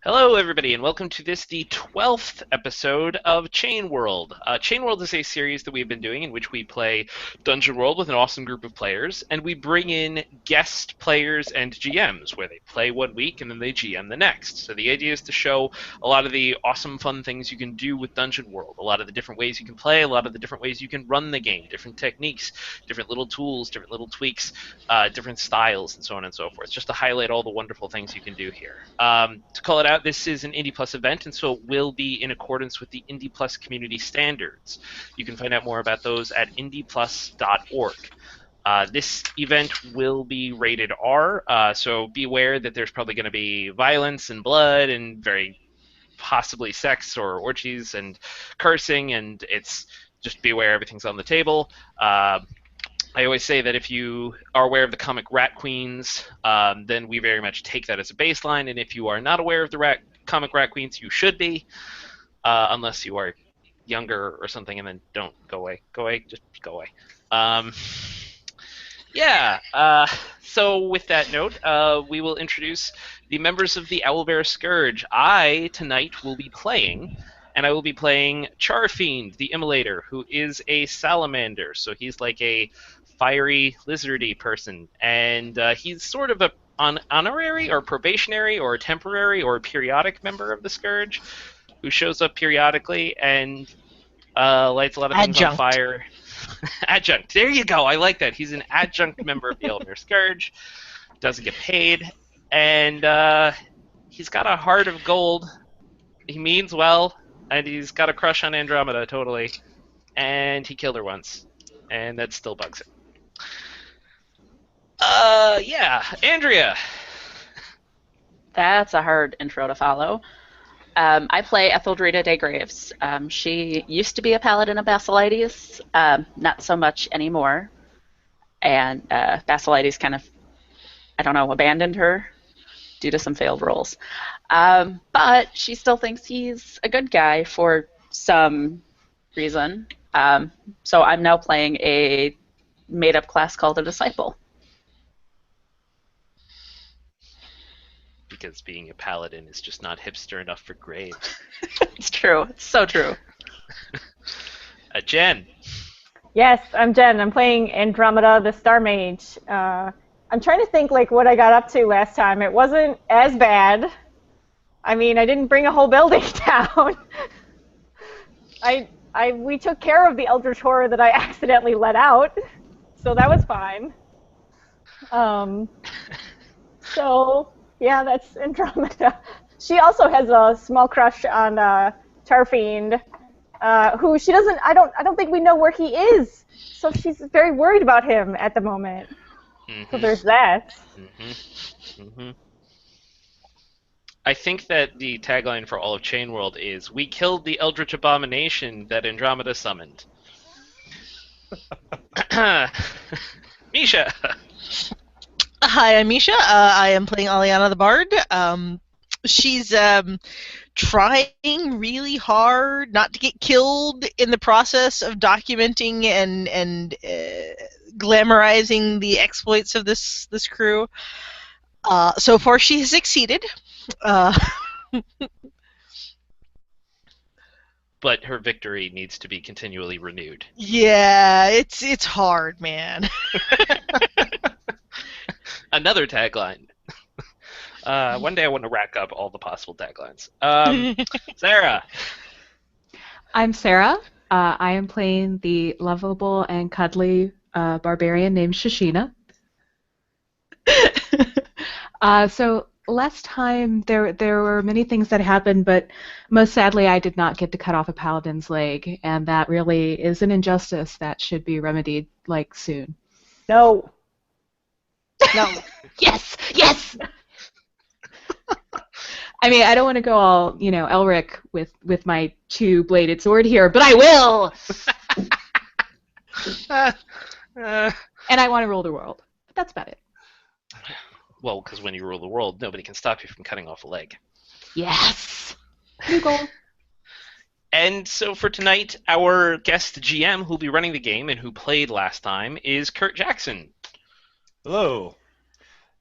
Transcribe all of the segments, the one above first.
Hello, everybody, and welcome to the 12th episode of Chain World. Chain World is a series that we've been doing in which we play Dungeon World with an awesome group of players, and we bring in guest players and GMs, where they play one week and then they GM the next. So the idea is to show a lot of the awesome, fun things you can do with Dungeon World, a lot of the different ways you can play, a lot of the different ways you can run the game, different techniques, different little tools, different little tweaks, different styles, and so on and so forth, just to highlight all the wonderful things you can do here. To call it out, this is an Indie Plus event, and so it will be in accordance with the Indie Plus community standards. You can find out more about those at indieplus.org. This event will be rated R, so be aware that there's probably going to be violence and blood and very possibly sex or orgies and cursing, and it's just be aware everything's on the table. I always say that if you are aware of the comic Rat Queens, then we very much take that as a baseline, and if you are not aware of the comic Rat Queens, you should be, unless you are younger or something, and then don't go away. Go away, just go away. So with that note, we will introduce the members of the Owlbear Scourge. I, tonight, will be playing... And I will be playing Charfiend, the Immolator, who is a salamander. So he's like a fiery, lizardy person. And he's sort of an honorary or probationary or temporary or periodic member of the Scourge who shows up periodically and lights a lot of things on fire. Adjunct. There you go. I like that. He's an adjunct member of the Owlbear Scourge. Doesn't get paid. And he's got a heart of gold. He means well. And he's got a crush on Andromeda, totally. And he killed her once. And that still bugs him. Andrea. That's a hard intro to follow. I play Etheldrita de Graves. She used to be a paladin of Basilides, not so much anymore. And Basilides kind of, abandoned her due to some failed rolls. But she still thinks he's a good guy for some reason. So I'm now playing a made-up class called a Disciple. Because being a paladin is just not hipster enough for Graves. It's true. It's so true. Jen. Yes, I'm Jen. I'm playing Andromeda the Star Mage. I'm trying to think what I got up to last time. It wasn't as bad. I mean, I didn't bring a whole building down. We took care of the Eldritch Horror that I accidentally let out, so that was fine. So yeah, that's Andromeda. She also has a small crush on Charfiend, who she doesn't. I don't think we know where he is, so she's very worried about him at the moment. Mm-hmm. So there's that. Mm-hmm. Mm-hmm. I think that the tagline for all of Chain World is, "We killed the Eldritch Abomination that Andromeda summoned." Misha! Hi, I'm Misha. I am playing Aliana the Bard. She's trying really hard not to get killed in the process of documenting and glamorizing the exploits of this crew. So far, she has succeeded. But her victory needs to be continually renewed. Yeah, it's hard, man. Another tagline. One day I want to rack up all the possible taglines. Sarah. I'm Sarah. I am playing the lovable and cuddly barbarian named Shishina. So last time there were many things that happened, but most sadly I did not get to cut off a paladin's leg, and that really is an injustice that should be remedied soon. No. Yes. I mean, I don't want to go all Elric with my two-bladed sword here, but I will. And I want to rule the world, but that's about it. Well, because when you rule the world, nobody can stop you from cutting off a leg. Yes! New goal. And so for tonight, our guest GM who'll be running the game and who played last time is Curt Jackson. Hello.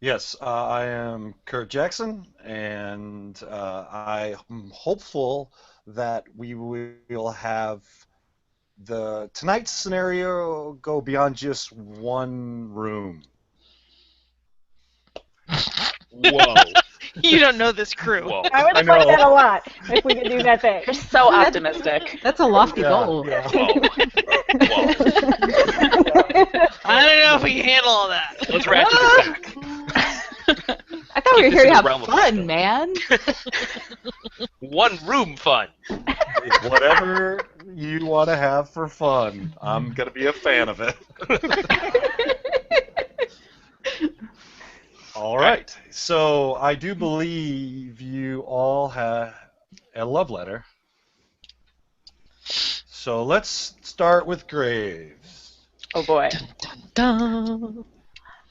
Yes, I am Curt Jackson, and I'm hopeful that we will have tonight's scenario go beyond just one room. Whoa. You don't know this crew. Whoa. I would I like know. that a lot if we could do that thing. You're so optimistic. That's a lofty Yeah, goal. yeah. Whoa. Whoa. I don't know if we can handle all that. Let's ratchet it back. I thought we were Keep this here in to the have realm of fun, man. One room fun. Whatever you want to have for fun, I'm going to be a fan of it. All right. So I do believe you all have a love letter. So let's start with Graves. Oh boy. Dun.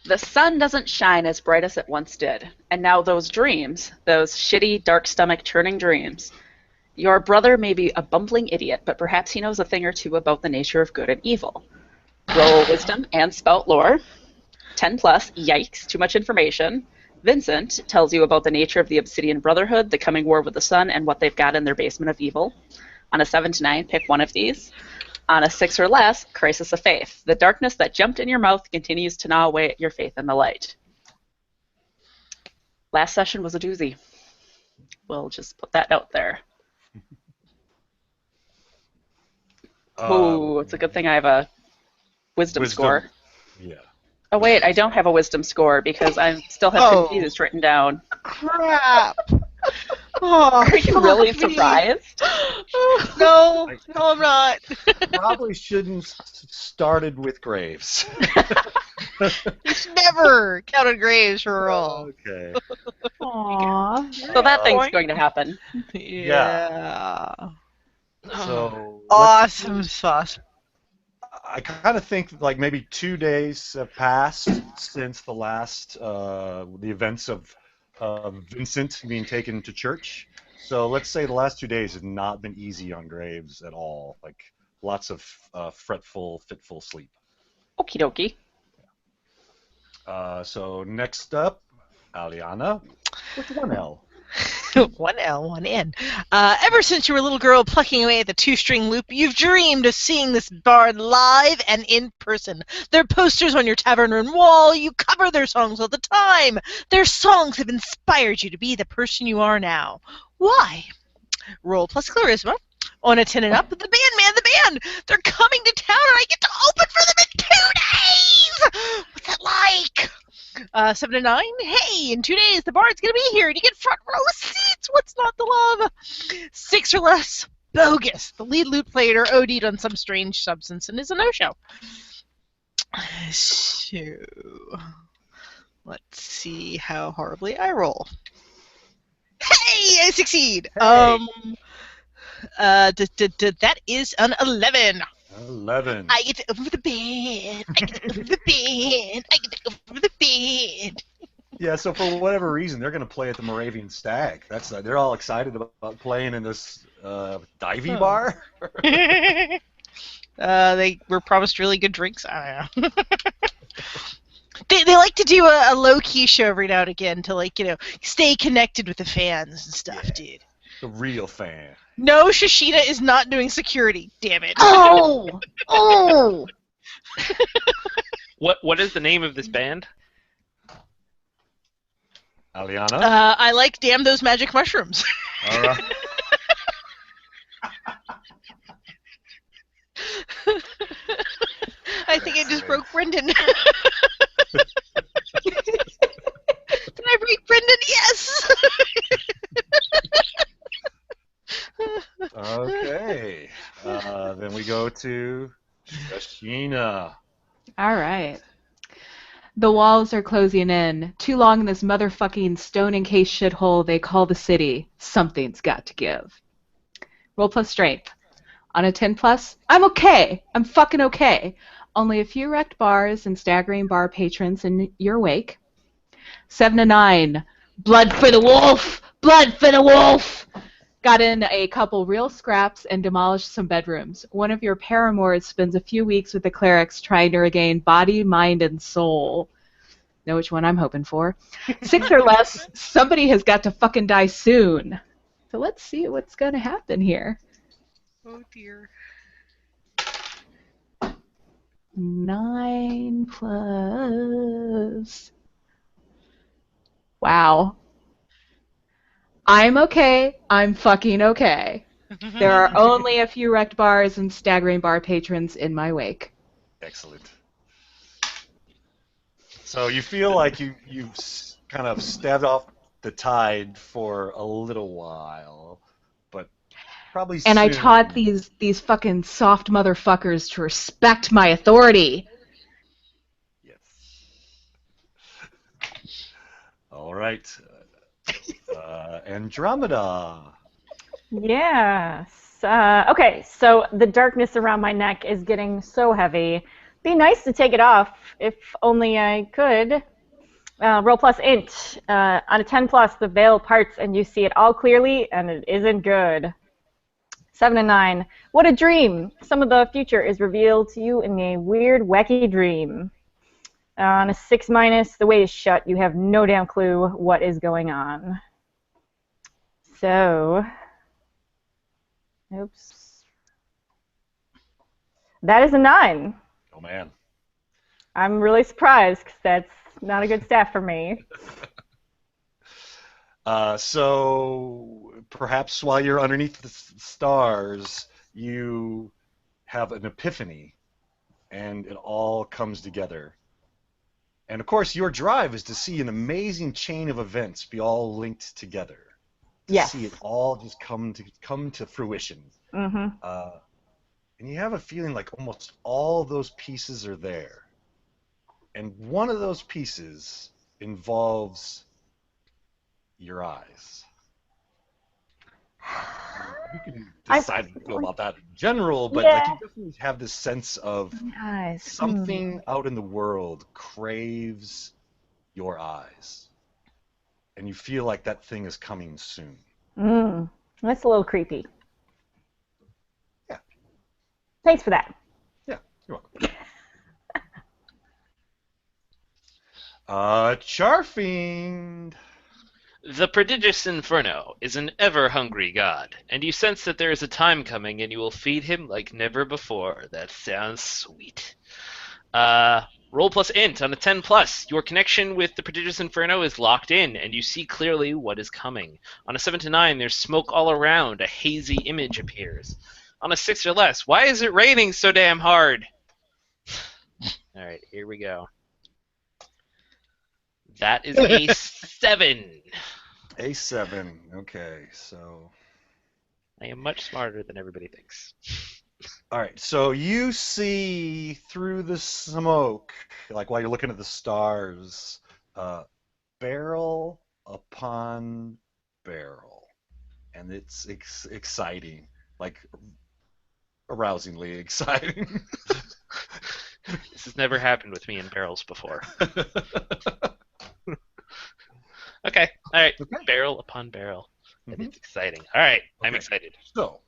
The sun doesn't shine as bright as it once did, and now those dreams, those shitty, dark-stomach churning dreams. Your brother may be a bumbling idiot, but perhaps he knows a thing or two about the nature of good and evil. Roll wisdom and spout lore. 10 plus, yikes, too much information. Vincent tells you about the nature of the Obsidian Brotherhood, the coming war with the sun, and what they've got in their basement of evil. On a 7 to 9, pick one of these. On a 6 or less, crisis of faith. The darkness that jumped in your mouth continues to gnaw away at your faith in the light. Last session was a doozy. We'll just put that out there. Ooh, it's a good thing I have a wisdom score. Yeah. Oh wait, I don't have a wisdom score because I still have confused written down. Crap. Oh, Are you really fuck me. surprised? No, I'm not. Probably shouldn't started with Graves. You should never count on Graves for a roll. Okay. Aww. So that thing's going to happen. Yeah. So Awesome sauce. I kind of think like maybe 2 days have passed since the last the events of Vincent being taken to church. So let's say the last 2 days have not been easy on Graves at all. Like lots of fitful sleep. Okie dokie. So next up, Aliana with 1L. One L, one N. Ever since you were a little girl plucking away at the two-string loop, you've dreamed of seeing this bard live and in person. Their posters on your tavern room wall, you cover their songs all the time. Their songs have inspired you to be the person you are now. Why? Roll plus charisma. On a 10 and up, the band, they're coming to town and I get to open for them in 2 days! What's that like? 7 to 9, hey, in 2 days the bard's gonna be here and you get front row seats. What's not to love? 6 or less, bogus. The lead lute player OD'd on some strange substance and is a no-show. So, let's see how horribly I roll. Hey, I succeed. Hey. That is an 11. 11. I get to over the bed. I get to over the bed. I get to over the bed. Yeah, so for whatever reason, they're going to play at the Moravian Stag. They're all excited about playing in this divey bar. They were promised really good drinks. I don't know. They like to do a low key show every now and again to stay connected with the fans and stuff, dude. The real fan. No, Shishida is not doing security. Damn it. Oh! Oh! What is the name of this band? Aliana? I like Damn Those Magic Mushrooms. All right. I think I just broke Brendan. Did I break Brendan? Yes! Okay. Then we go to Shashina. All right. The walls are closing in. Too long in this motherfucking stone-encased shithole they call the city. Something's got to give. Roll plus strength. On a 10 plus, I'm okay. I'm fucking okay. Only a few wrecked bars and staggering bar patrons in your wake. 7 to 9. Blood for the wolf! Blood for the wolf! Got in a couple real scraps and demolished some bedrooms. One of your paramours spends a few weeks with the clerics trying to regain body, mind, and soul. Know which one I'm hoping for. 6 or less, somebody has got to fucking die soon. So let's see what's going to happen here. Oh dear. 9 plus... Wow. I'm okay. I'm fucking okay. There are only a few wrecked bars and staggering bar patrons in my wake. Excellent. So you feel like you've kind of staved off the tide for a little while, but probably And I soon. taught these fucking soft motherfuckers to respect my authority. Yes. All right. Andromeda. Yes. Okay, so the darkness around my neck is getting so heavy. Be nice to take it off, if only I could. Roll plus int. On a 10 plus, the veil parts and you see it all clearly, and it isn't good. 7 and 9. What a dream! Some of the future is revealed to you in a weird, wacky dream. On a 6 minus, the way is shut. You have no damn clue what is going on. So, oops. That is a 9. Oh man. I'm really surprised because that's not a good stat for me. So perhaps while you're underneath the stars, you have an epiphany, and it all comes together. And of course, your drive is to see an amazing chain of events be all linked together. To Yes. see it all just come to fruition. Mm-hmm. And you have a feeling like almost all those pieces are there. And one of those pieces involves your eyes. You can decide to feel about that in general, but like you definitely have this sense of Eyes. something out in the world craves your eyes. And you feel like that thing is coming soon. That's a little creepy. Yeah. Thanks for that. Yeah, you're welcome. Charfiend. The prodigious Inferno is an ever-hungry god, and you sense that there is a time coming and you will feed him like never before. That sounds sweet. Roll plus int on a 10 plus. Your connection with the prodigious Inferno is locked in, and you see clearly what is coming. On a 7 to 9, there's smoke all around. A hazy image appears. On a 6 or less, why is it raining so damn hard? All right, here we go. That is a 7. A7. Okay, so. I am much smarter than everybody thinks. All right, so you see through the smoke, like while you're looking at the stars, barrel upon barrel. And it's exciting, like arousingly exciting. This has never happened with me in barrels before. Okay, all right. Okay. Barrel upon barrel. That is exciting. All right, I'm Okay. excited. So,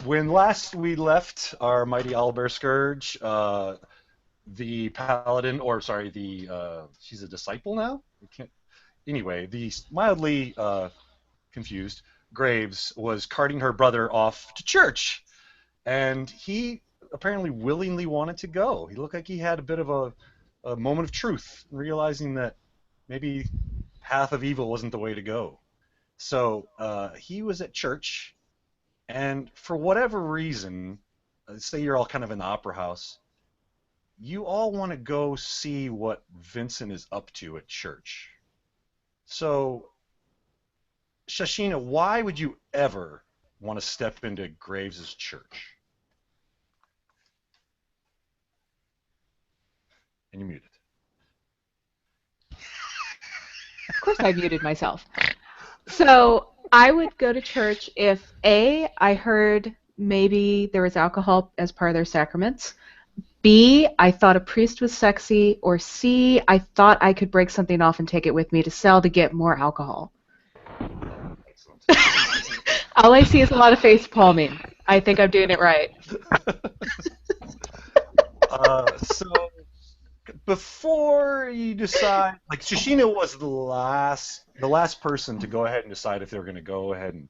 when last we left our mighty Owlbear Scourge, the paladin, or sorry, she's a disciple now? Anyway, the mildly confused Graves was carting her brother off to church, and he apparently willingly wanted to go. He looked like he had a bit of a moment of truth, realizing that maybe path of evil wasn't the way to go. So he was at church, and for whatever reason, say you're all kind of in the opera house, you all want to go see what Vincent is up to at church. So, Shashina, why would you ever want to step into Graves' church? And you're muted. Of course I muted myself. So I would go to church if A, I heard maybe there was alcohol as part of their sacraments, B, I thought a priest was sexy, or C, I thought I could break something off and take it with me to sell to get more alcohol. Excellent. All I see is a lot of face palming. I think I'm doing it right. before you decide, like Shishina was the last person to go ahead and decide if they were going to go ahead and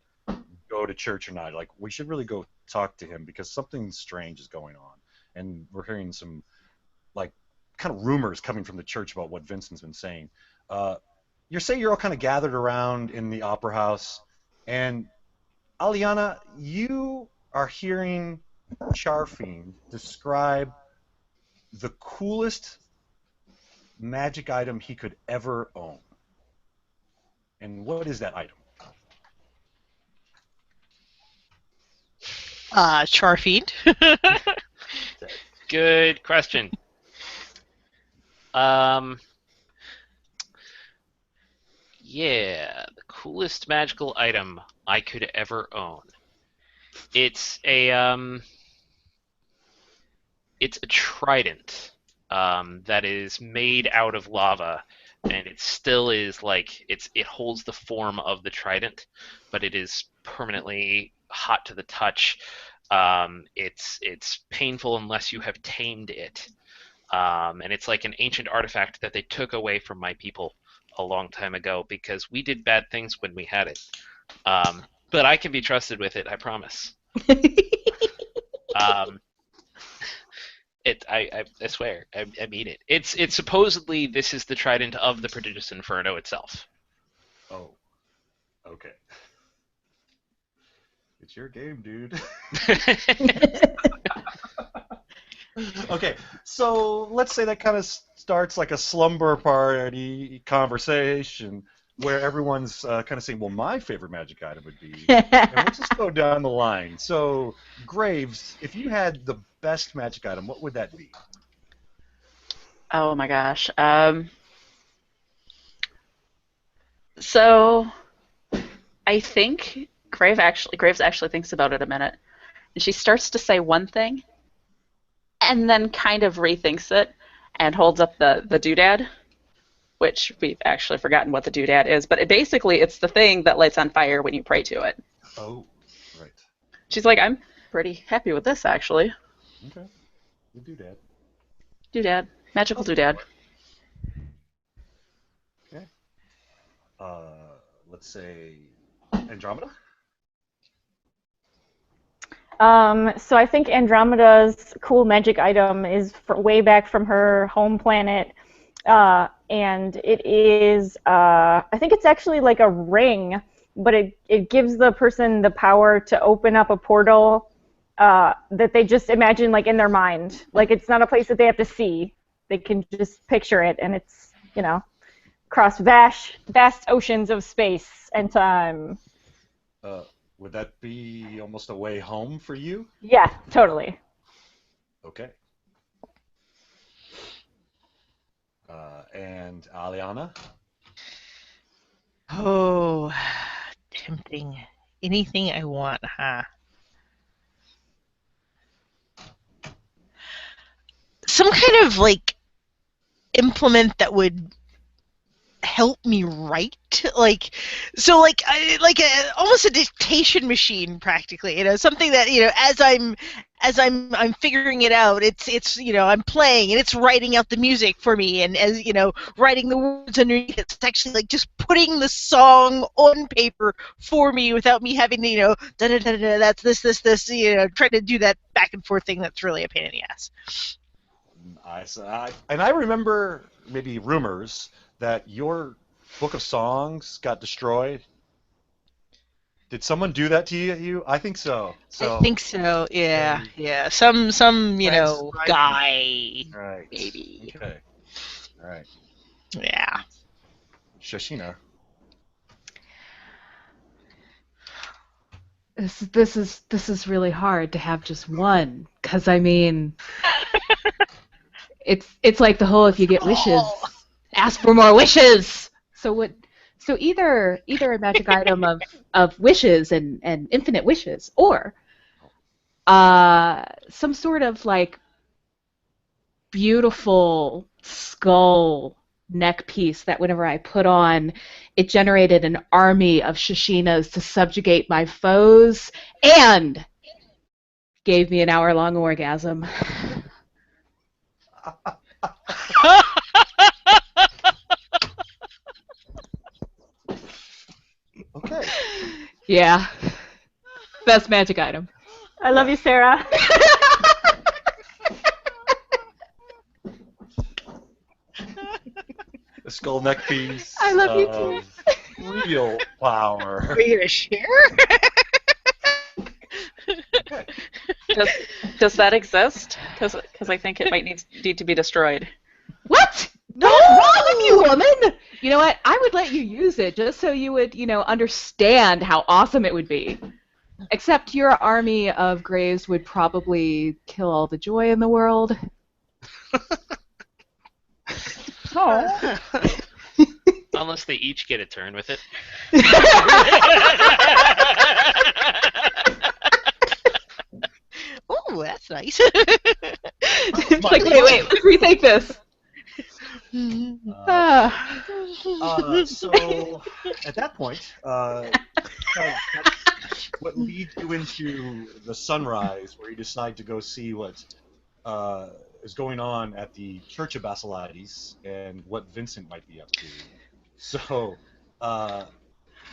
go to church or not. Like, we should really go talk to him because something strange is going on, and we're hearing some like kind of rumors coming from the church about what Vincent's been saying. You're all kind of gathered around in the opera house, and Aliana, you are hearing Charfiend describe the coolest magic item he could ever own. And what is that item? Charfiend. Good question. Yeah, the coolest magical item I could ever own. It's a trident that is made out of lava, and it still is like it holds the form of the trident, but it is permanently hot to the touch. It's painful unless you have tamed it, and it's like an ancient artifact that they took away from my people a long time ago because we did bad things when we had it. But I can be trusted with it, I promise. I swear, I mean it. It's supposedly this is the trident of the prodigious inferno itself. Oh, okay. It's your game, dude. Okay, so let's say that kind of starts like a slumber party conversation where everyone's kind of saying, well, my favorite magic item would be, and let's just go down the line. So, Graves, if you had the best magic item, what would that be? Oh my gosh. So I think Graves actually thinks about it a minute, and she starts to say one thing, and then kind of rethinks it, and holds up the doodad, which we've actually forgotten what the doodad is, but it's the thing that lights on fire when you pray to it. Oh, right. She's like, I'm pretty happy with this, actually. Okay. The doodad. Doodad. Magical doodad. Okay. Let's say Andromeda? So I think Andromeda's cool magic item is way back from her home planet, and it is, I think it's actually like a ring, but it gives the person the power to open up a portal that they just imagine like in their mind. Like it's not a place that they have to see. They can just picture it, and it's, across vast oceans of space and time. Would that be almost a way home for you? Yeah, totally. Okay. And Aliana? Oh, tempting. Anything I want, huh? Some kind of like implement that would help me write, almost a dictation machine, practically. Something that as I'm figuring it out, it's I'm playing and it's writing out the music for me, and as writing the words underneath it. It's actually like just putting the song on paper for me without me having to da da da da. That's this trying to do that back and forth thing. That's really a pain in the ass. I remember maybe rumors that your book of songs got destroyed. Did someone do that to you? I think so. I think so. Yeah, yeah. Some guy. Right. Maybe. Okay. All right. Yeah. Shashina. This is really hard to have just one, because I mean, it's like the whole if you get wishes, ask for more wishes. So either a magic item of wishes and infinite wishes, or some sort of like beautiful skull neck piece that whenever I put on, it generated an army of Shishinas to subjugate my foes and gave me an hour-long orgasm. Okay. Yeah. Best magic item. I love you, Sarah. The skull neck piece. I love you too. Real power. Are you gonna share? Okay. Does that exist? Because I think it might need to be destroyed. What? What's wrong with you, woman? You know what? I would let you use it just so you would, understand how awesome it would be. Except your army of graves would probably kill all the joy in the world. Oh. Unless they each get a turn with it. Oh, that's nice. It's like, wait, let's rethink this. So at that point, kind of what leads you into the sunrise, where you decide to go see what is going on at the Church of Basilides and what Vincent might be up to. So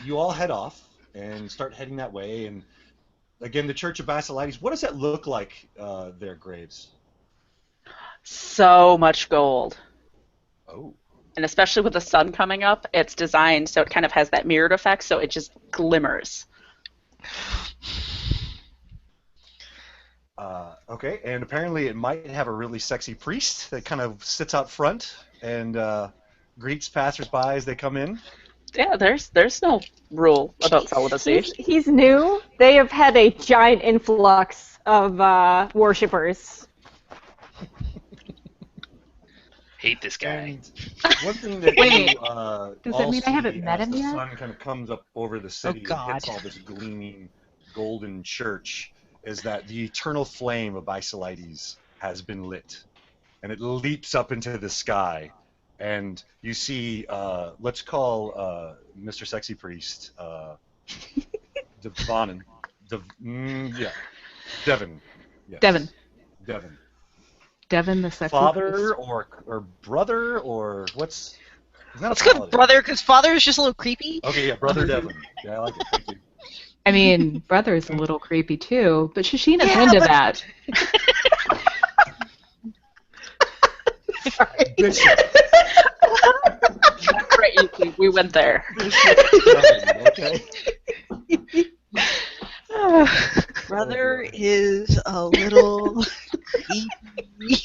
you all head off and start heading that way. And again, the Church of Basilides, what does that look like, their graves? So much gold. Oh. And especially with the sun coming up, it's designed so it kind of has that mirrored effect, so it just glimmers. Okay, and apparently it might have a really sexy priest that kind of sits out front and greets passersby as they come in. Yeah, there's no rule about celibacy. He's new. They have had a giant influx of worshippers. Hate this guy. And one thing that Wait, you does all that mean I haven't see met as him the yet? sun kind of comes up over the city and God. hits all this gleaming golden church is that the eternal flame of Basilides has been lit, and it leaps up into the sky, and you see, let's call Mr. Sexy Priest, Devon, yeah, Devon. Yes. Devon. Devon. Devon the sexy Father priest. or brother or what's? He's not Let's a go paladin. brother, because father is just a little creepy. Okay, yeah, brother Devon. Yeah, I like it. Thank you. I mean, brother's a little creepy too, but Shashina's Yeah, into but- that. Bishop. Right, we went there. Devon, okay. Brother is a little creepy.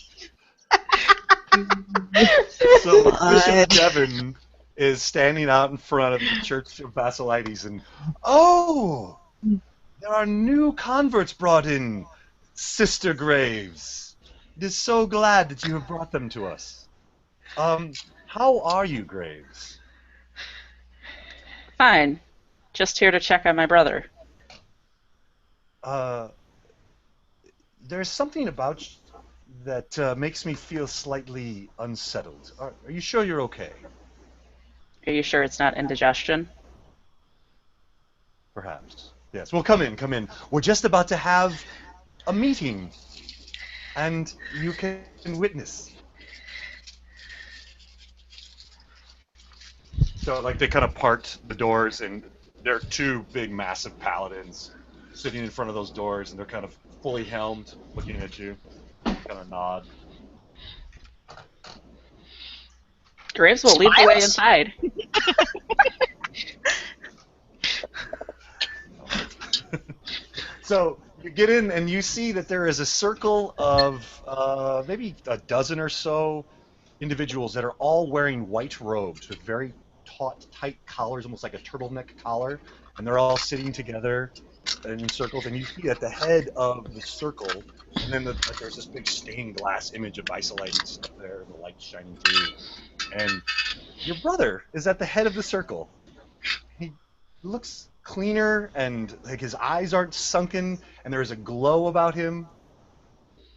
So Bishop What? Devon is standing out in front of the Church of Basilides, and oh, there are new converts brought in, Sister Graves. It is so glad that you have brought them to us. How are you, Graves? Fine. Just here to check on my brother. There's something about that makes me feel slightly unsettled. Are you sure you're okay? Are you sure it's not indigestion? Perhaps. Yes. Well, come in, come in. We're just about to have a meeting, and you can witness. So, like, they kind of part the doors, and there are two big, massive paladins sitting in front of those doors, and they're kind of fully helmed, looking at you. Kind of nod. Graves will lead the way Smiles? inside. So you get in and you see that there is a circle of maybe a dozen or so individuals that are all wearing white robes with very taut, tight collars, almost like a turtleneck collar, and they're all sitting together in circles. And you see at the head of the circle, and then there's this big stained glass image of Basilides up there, the light shining through. And your brother is at the head of the circle. He looks cleaner, and like his eyes aren't sunken, and there is a glow about him.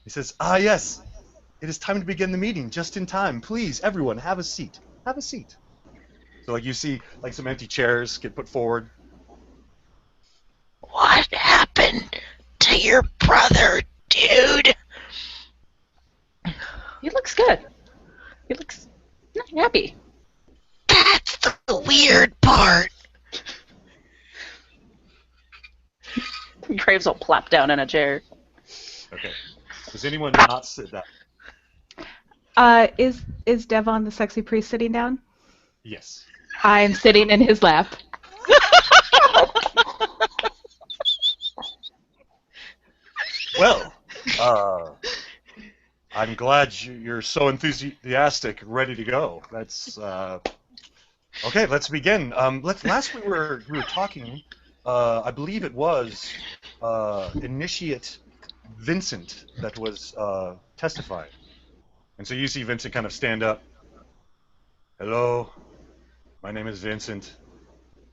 He says, "Ah, yes, it is time to begin the meeting. Just in time. Please, everyone, have a seat. Have a seat." So, like, you see, like, some empty chairs get put forward. What happened to your brother, dude? He looks good. He looks happy. That's the weird part. Graves will plop down in a chair. Okay. Does anyone not sit down? Is Devon the sexy priest sitting down? Yes. I'm sitting in his lap. Well, I'm glad you're so enthusiastic, ready to go. That's okay. Let's begin. Last we were talking. I believe it was Initiate Vincent that was testifying, and so you see Vincent kind of stand up. Hello, my name is Vincent,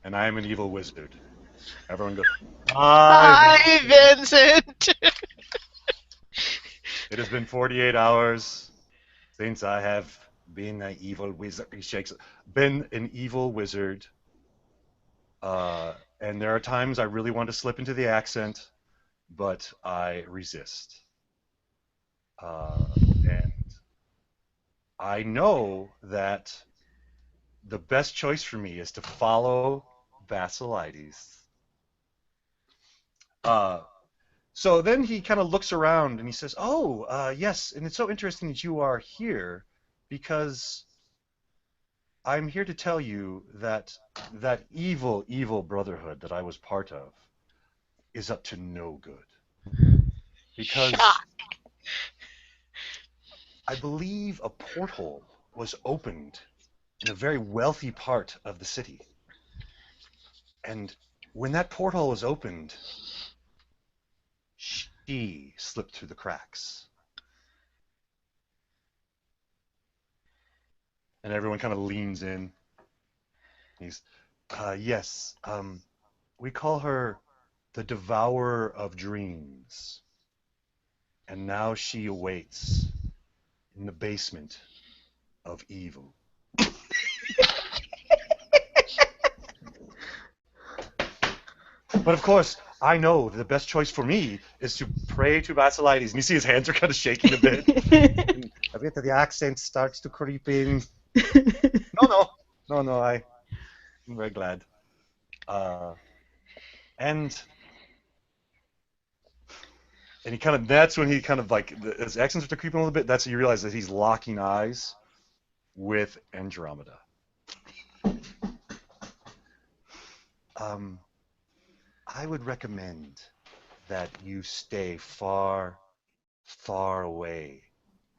and I am an evil wizard. Everyone goes, Hi, Vincent. It has been 48 hours since I have been an evil wizard. He shakes. Been an evil wizard. And there are times I really want to slip into the accent, but I resist. And I know that the best choice for me is to follow Basilides. So then he kind of looks around and he says, "Oh, yes, and it's so interesting that you are here, because I'm here to tell you that that evil, evil brotherhood that I was part of is up to no good. Because I believe a porthole was opened in a very wealthy part of the city. And when that porthole was opened, she slipped through the cracks." And everyone kind of leans in. He's, yes, we call her the Devourer of Dreams. And now she awaits in the basement of evil. But of course, I know that the best choice for me is to pray to Basilides. And you see his hands are kind of shaking a bit. And a bit of the accent starts to creep in. No, I'm very glad. And he kind of, that's when he kind of like, his accents are creeping a little bit, that's when you realize that he's locking eyes with Andromeda. I would recommend that you stay far, far away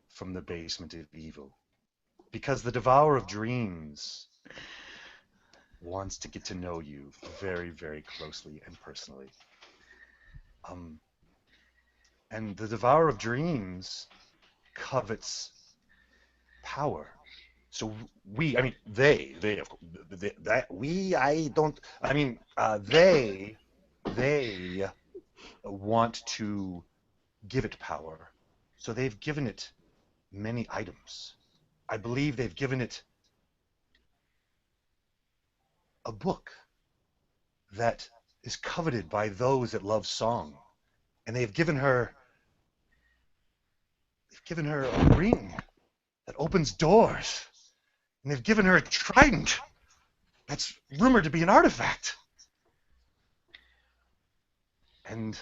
from the basement of evil, because the Devourer of Dreams wants to get to know you very, very closely and personally. And the Devourer of Dreams covets power. So they want to give it power. So they've given it many items. I believe they've given it a book that is coveted by those that love song. And they've given her a ring that opens doors. And they've given her a trident that's rumored to be an artifact. And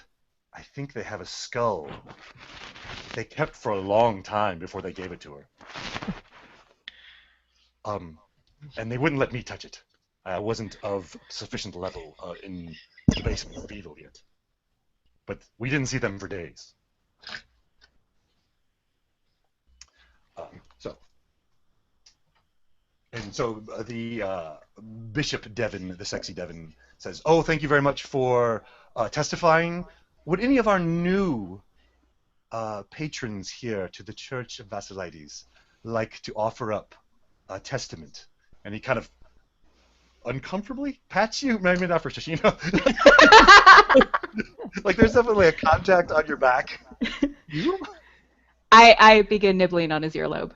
I think they have a skull they kept for a long time before they gave it to her. And they wouldn't let me touch it. I wasn't of sufficient level in the basement of evil yet. But we didn't see them for days. So the Bishop Devon, the sexy Devon, says, "Oh, thank you very much for testifying. Would any of our new patrons here to the Church of Basilides like to offer up a testament?" And he kind of uncomfortably pats you, maybe not for Shishino. Like there's definitely a contact on your back. You? I begin nibbling on his earlobe.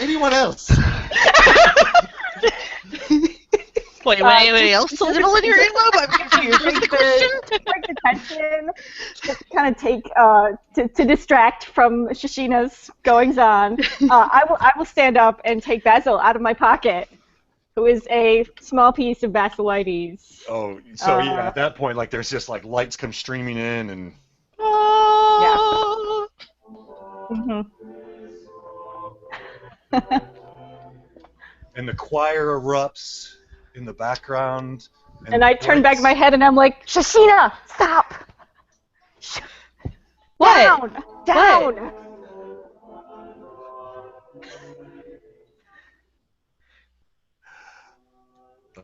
Anyone else? Wait, anybody else to nibble in your earlobe? I'm confused. What's the question? Take attention, just kind of take to distract from Shishina's goings on. I will stand up and take Basil out of my pocket. who is a small piece of Basilides. Oh, so yeah, at that point, like there's just like lights come streaming in, and Oh. hmm and the choir erupts in the background. And I turn back lights- my head and I'm like, Shashina, stop! What? Down!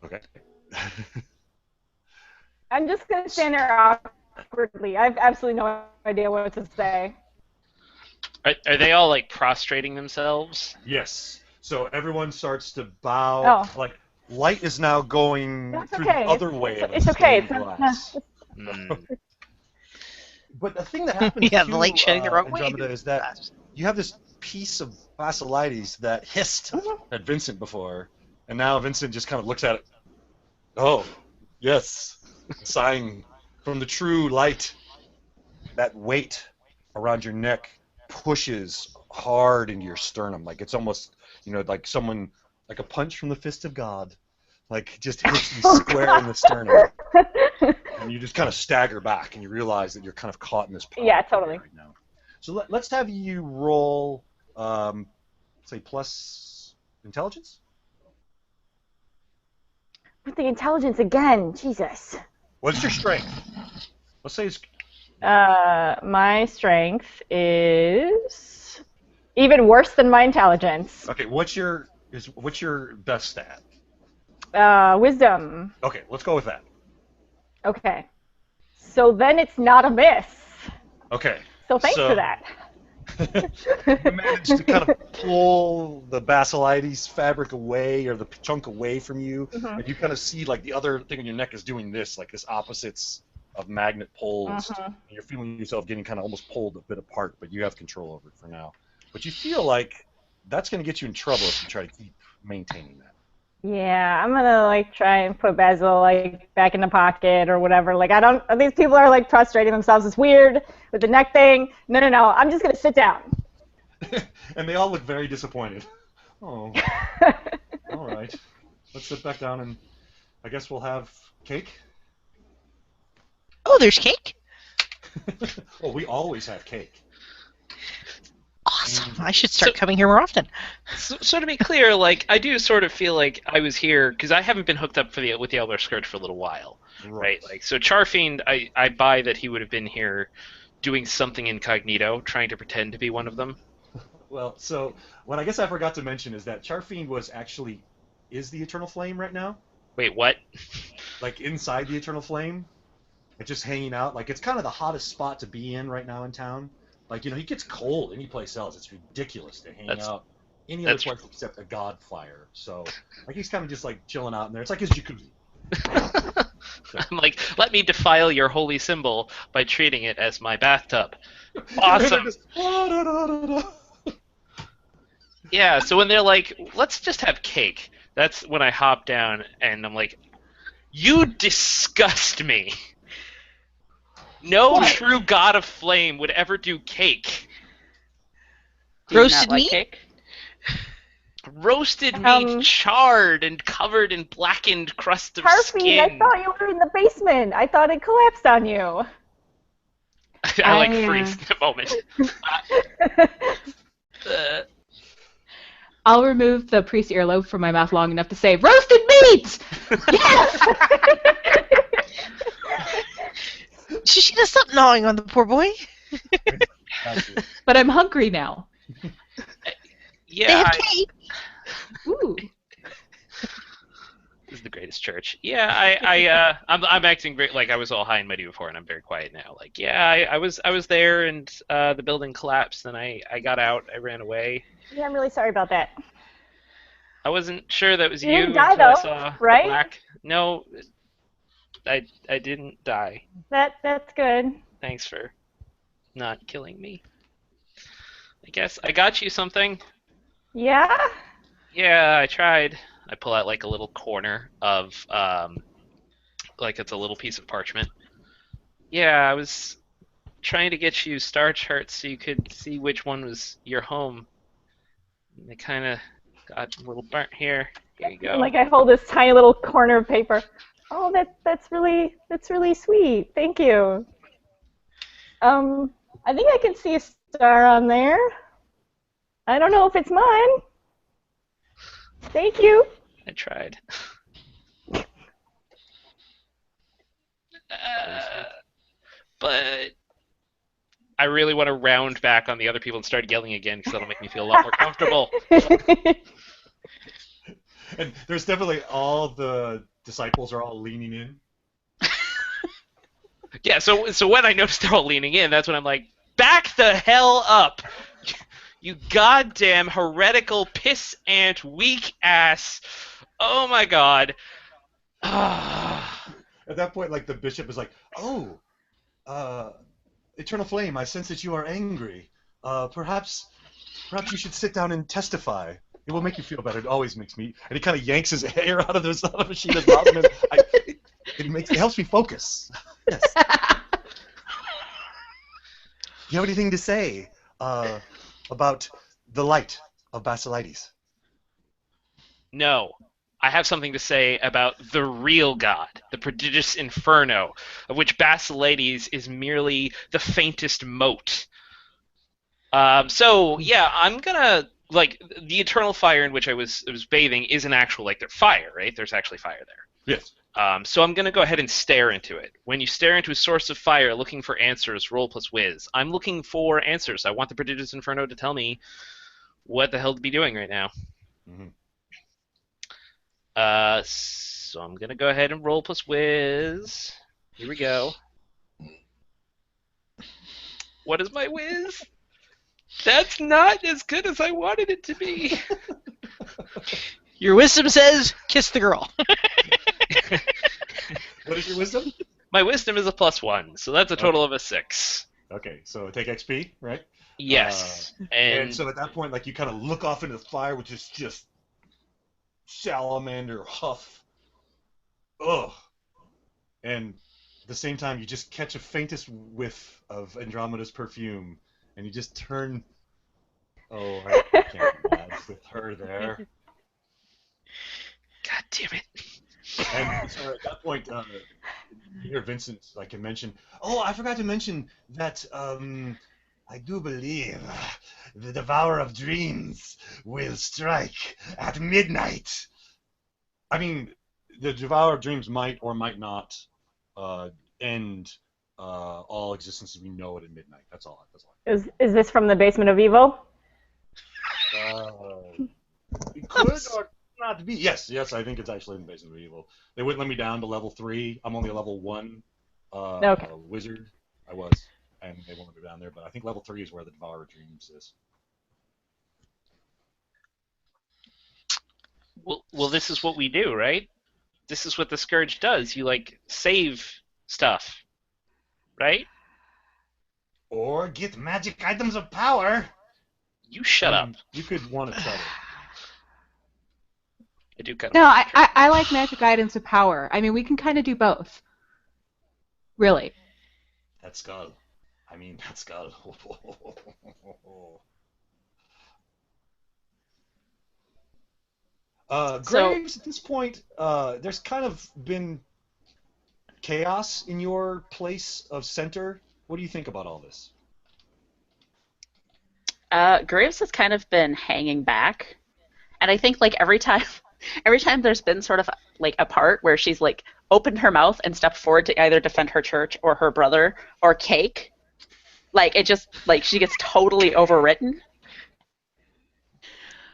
Okay. I'm just gonna stand there awkwardly. I have absolutely no idea what to say. Are they all like prostrating themselves? Yes. So everyone starts to bow. Oh. Like light is now going That's through okay. the other way of It's the okay. stained It's glass. Mm. But the thing that happens Yeah, too, the light shedding the wrong way. Andromeda, is that you have this piece of Basilides that hissed at Vincent before, and now Vincent just kind of looks at it. Oh, yes, sighing from the true light. That weight around your neck pushes hard into your sternum, like it's almost, like someone, like a punch from the fist of God, like just hits you square in the sternum. And you just kind of stagger back, and you realize that you're kind of caught in this power Yeah, totally. right now. So let's have you roll, say, plus intelligence. With the intelligence again, Jesus. What's your strength? Let's say it's My strength is even worse than my intelligence. okay. What's your best stat? Wisdom. Okay, let's go with that. Okay. So then it's not a miss. Okay. So thanks So- for that. You manage to kind of pull the Basilides fabric away, or the chunk away from you, Mhm. and you kind of see like the other thing on your neck is doing this, like this opposites of magnet poles. Mhm. And you're feeling yourself getting kind of almost pulled a bit apart, but you have control over it for now. But you feel like that's going to get you in trouble if you try to keep maintaining that. Yeah, I'm gonna try and put Basil back in the pocket or whatever. These people are prostrating themselves. It's weird with the neck thing. No. I'm just gonna sit down. And they all look very disappointed. Oh, all right. Let's sit back down, and I guess we'll have cake. Oh, there's cake? Well, we always have cake. Awesome. I should start coming here more often. So to be clear, I do sort of feel like I was here because I haven't been hooked up with the Owlbear Scourge for a little while, right? So Charfiend, I buy that he would have been here doing something incognito, trying to pretend to be one of them. Well, so what I guess I forgot to mention is that Charfiend is the Eternal Flame right now. Wait, what? Like inside the Eternal Flame, it's just hanging out. Like it's kind of the hottest spot to be in right now in town. He gets cold any place else. It's ridiculous to hang out any other place except a Godfire. So, he's kind of just chilling out in there. It's like his jacuzzi. I'm like, let me defile your holy symbol by treating it as my bathtub. Awesome. Yeah, so when they're like, let's just have cake, that's when I hop down and I'm like, you disgust me. No true god of flame would ever do cake. Do you Roasted not like meat? cake? Roasted meat, charred and covered in blackened crust of Harpy, skin. I thought you were in the basement. I thought it collapsed on you. I freeze in a moment. I'll remove the priest earlobe from my mouth long enough to say, roasted meat! Yes! Shishina, stop gnawing on the poor boy. But I'm hungry now. They Yeah, have cake. Ooh. this is the greatest church. Yeah, I'm acting very like I was all high and mighty before, and I'm very quiet now. I was there, and the building collapsed, and I got out. I ran away. Yeah, I'm really sorry about that. I wasn't sure that was You you didn't die, until I though, saw the right? black. No, I didn't die. That's good. Thanks for not killing me. I guess I got you something. Yeah? Yeah, I tried. I pull out a little corner of it's a little piece of parchment. Yeah, I was trying to get you star charts so you could see which one was your home. And I kind of got a little burnt here. Here you go. And like I hold this tiny little corner of paper. Oh, that's really sweet. Thank you. I think I can see a star on there. I don't know if it's mine. Thank you. I tried. But I really want to round back on the other people and start yelling again because that'll make me feel a lot more comfortable. And there's definitely all the disciples are all leaning in. Yeah, so when I notice they're all leaning in, that's when I'm like, back the hell up! You goddamn heretical piss ant weak ass! Oh my god! At that point, like the bishop is like, "Oh, Eternal Flame, I sense that you are angry. Perhaps you should sit down and testify. It will make you feel better. It always makes me." And he kind of yanks his hair out of Sheeta's mouth, and it helps me focus. Yes. Do you have anything to say about the light of Basilides? No. I have something to say about the real god, the prodigious inferno, of which Basilides is merely the faintest mote. So yeah, I'm gonna like the eternal fire in which I was bathing is an actual like there's fire, right? There's actually fire there. Yes. So I'm gonna go ahead and stare into it. When you stare into a source of fire, looking for answers, roll plus whiz. I'm looking for answers. I want the prodigious inferno to tell me what the hell to be doing right now. Mm-hmm. So I'm gonna go ahead and roll plus whiz. Here we go. What is my whiz? That's not as good as I wanted it to be. Your wisdom says, kiss the girl. What is your wisdom? My wisdom is a +1, so that's a total of a 6. Okay, so take XP, right? Yes. And so at that point, like you kind of look off into the fire, which is just salamander huff. Ugh. And at the same time, you just catch a faintest whiff of Andromeda's perfume, and you just turn. Oh, I can't be mad with her there. God damn it. And so at that point, you hear Vincent like mention. Oh, I forgot to mention that. I do believe the Devourer of Dreams will strike at midnight. I mean, the Devourer of Dreams might or might not end all existence as we know it at midnight. That's all. Is this from the basement of evil? It could or not be. Yes, I think it's actually in the basement of evil. They wouldn't let me down to level 3. I'm only a level 1 wizard. I was. And they won't let me down there, but I think level 3 is where the Devourer of Dreams is. Well, this is what we do, right? This is what the Scourge does. You, like, save stuff, right? Or get magic items of power. You shut up. You could want to try it. I do kind of. No, I like magic items of power. I mean, we can kind of do both. Really. That skull. Graves, at this point, there's kind of been chaos in your place of center. What do you think about all this? Graves has kind of been hanging back, and I think like every time there's been sort of like a part where she's like opened her mouth and stepped forward to either defend her church or her brother or Cake, like it just like she gets totally overwritten.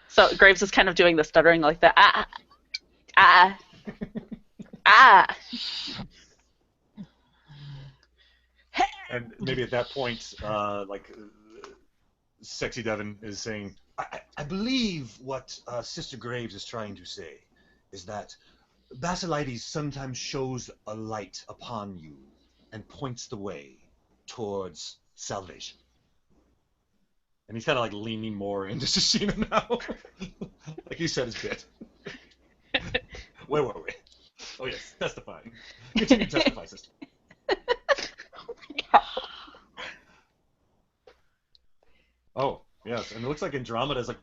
So Graves is kind of doing the stuttering like the ah. And maybe at that point, Sexy Devon is saying, I believe what Sister Graves is trying to say is that Basilides sometimes shows a light upon you and points the way towards salvation. And he's kind of like leaning more into Shishina now. Like he said his bit. Where were we? Oh yes, testifying. Continue to testify, sister. Oh, yes, and it looks like Andromeda is like...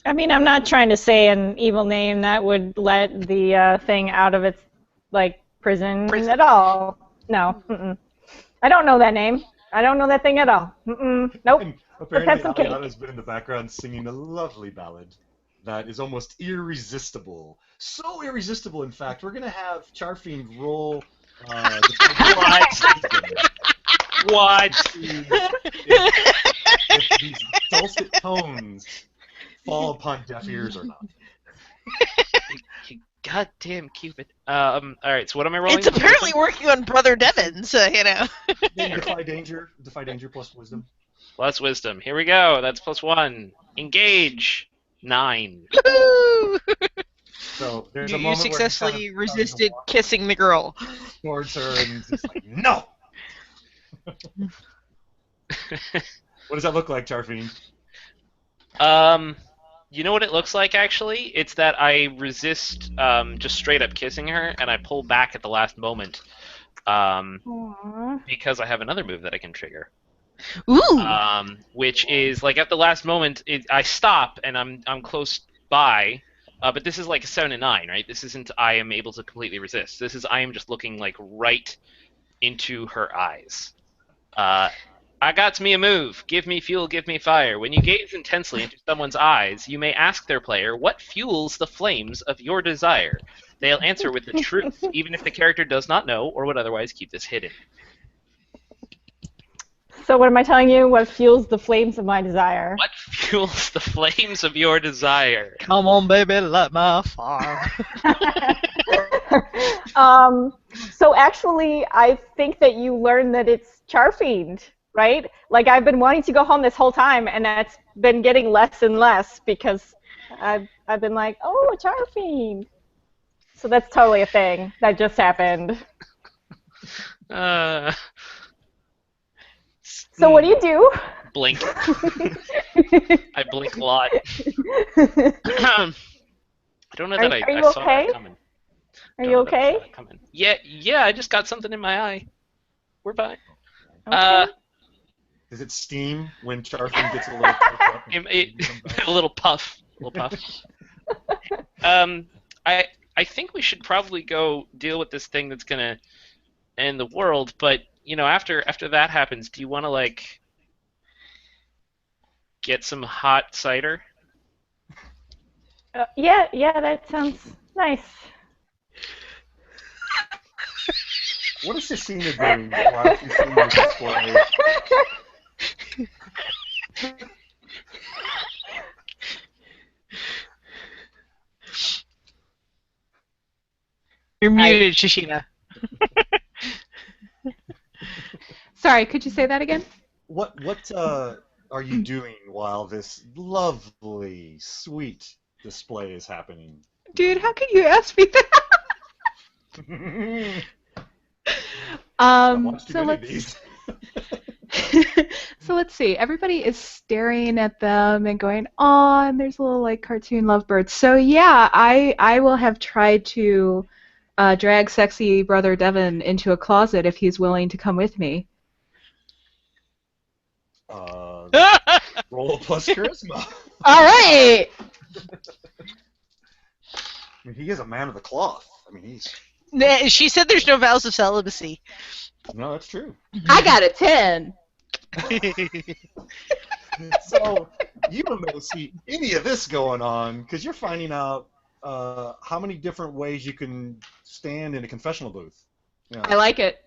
I mean, I'm not trying to say an evil name that would let the thing out of its prison at all. No. Mm-mm. I don't know that name. I don't know that thing at all. Mm-mm. Nope. And Let's apparently, have some cake. Aliana's been in the background singing a lovely ballad that is almost irresistible. So irresistible, in fact, we're gonna have Charfiend roll What? if these dulcet tones fall upon deaf ears or not. You goddamn Cupid. All right. So what am I rolling? It's apparently working on Brother Devon's, you know. Then defy danger plus wisdom. Plus wisdom. Here we go. That's +1. Engage. 9. Woohoo! So there's a You moment successfully where he's kind of resisted starting to walk kissing the girl. towards her, and he's just like, no. What does that look like, Charfiend? You know what it looks like, actually? It's that I resist just straight up kissing her, and I pull back at the last moment Aww. because I have another move that I can trigger. Ooh! Which is, like, at the last moment, I stop, and I'm close by, but this is like a 7 and 9, right? This isn't I am able to completely resist. This is I am just looking, like, right into her eyes. I got me a move. Give me fuel, give me fire. When you gaze intensely into someone's eyes, you may ask their player, what fuels the flames of your desire? They'll answer with the truth, even if the character does not know or would otherwise keep this hidden. So what am I telling you? What fuels the flames of my desire? What fuels the flames of your desire? Come on, baby, light my fire. So actually, I think that you learn that it's Charfiend, right? Like, I've been wanting to go home this whole time, and that's been getting less and less because I've been like, oh, Charfiend. So that's totally a thing that just happened. So what do you do? Blink. I blink a lot. I don't know that I you saw okay? that coming. Are you okay? Yeah, I just got something in my eye. We're fine. Okay. Does it steam when Charfiend gets a little puffed up? A little puff. I think we should probably go deal with this thing that's gonna end the world, but you know, after that happens, do you want to like get some hot cider? Yeah, that sounds nice. What is Shashina doing while she's seeing the display? You're muted, Shashina. Sorry, could you say that again? What are you doing while this lovely, sweet display is happening? Dude, how could you ask me that? I've watched too so many of let's these. so let's see. Everybody is staring at them and going, "Oh," and there's little like cartoon lovebirds. So yeah, I will have tried to drag sexy brother Devon into a closet if he's willing to come with me. Roll plus charisma. All right. I mean, he is a man of the cloth. I mean, he's. She said there's no vows of celibacy. No, that's true. I got a 10. So you don't see any of this going on because you're finding out how many different ways you can stand in a confessional booth. Yeah. I like it.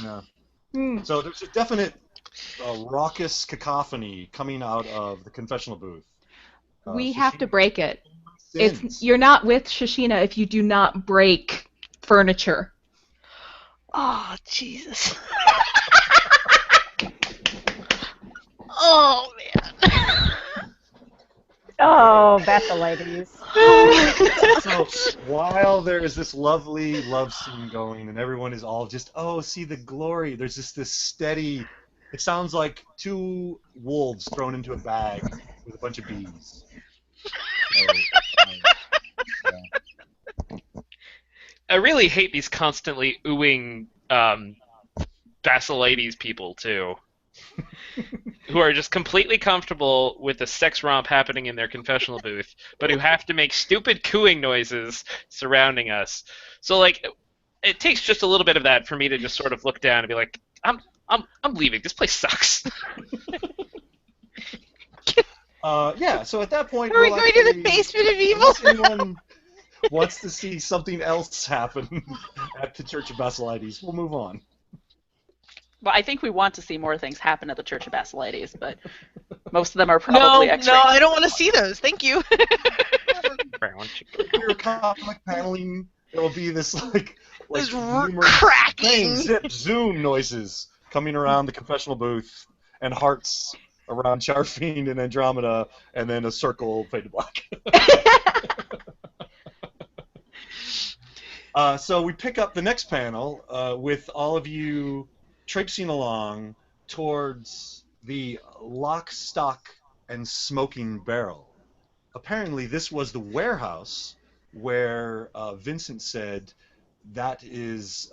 Yeah. Mm. So there's a definite raucous cacophony coming out of the confessional booth. We have to Shashina break it. sins. You're not with Shashina if you do not break furniture. Oh, Jesus. Oh, man. Oh, Bethelides. So while there is this lovely love scene going and everyone is all just, oh, see the glory, there's just this steady, it sounds like two wolves thrown into a bag with a bunch of bees. So, yeah. I really hate these constantly oohing Basilides people too. who are just completely comfortable with a sex romp happening in their confessional booth, but who have to make stupid cooing noises surrounding us. So like, it takes just a little bit of that for me to just sort of look down and be like, I'm leaving. This place sucks. Yeah. So at that point, Are we we'll going to the actually- basement of evil? Unless anyone wants to see something else happen at the Church of Basilides, we'll move on. Well, I think we want to see more things happen at the Church of Basilides, but most of them are probably No, X-ray. no, I don't want to see those. Thank you. Your comic paneling, there will be this like There's numerous cracking. bang, zip, zoom noises coming around the confessional booth, and hearts around Charfiend and Andromeda, and then a circle fade to black. So we pick up the next panel with all of you traipsing along towards the lock, stock, and smoking barrel. Apparently, this was the warehouse where Vincent said that is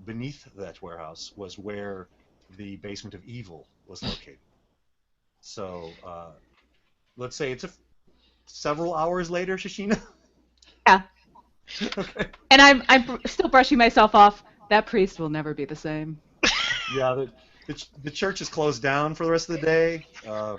beneath that warehouse was where the basement of evil was located. So let's say it's several hours later, Shishina. Yeah. Okay. And I'm still brushing myself off. That priest will never be the same. Yeah, the church is closed down for the rest of the day. Yeah.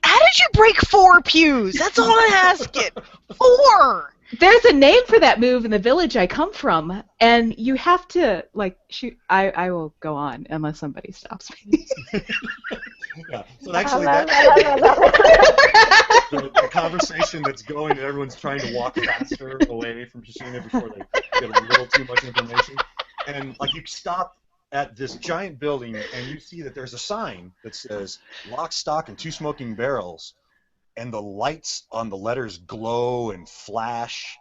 How did you break 4 pews? That's all I'm asking. 4! There's a name for that move in the village I come from, and you have to, like, shoot. I will go on unless somebody stops me. Yeah. So actually, the conversation that's going, and everyone's trying to walk faster away from Shishina before they get a little too much information. And like you stop at this giant building, and you see that there's a sign that says "Lock, Stock, and 2 Smoking Barrels," and the lights on the letters glow and flash,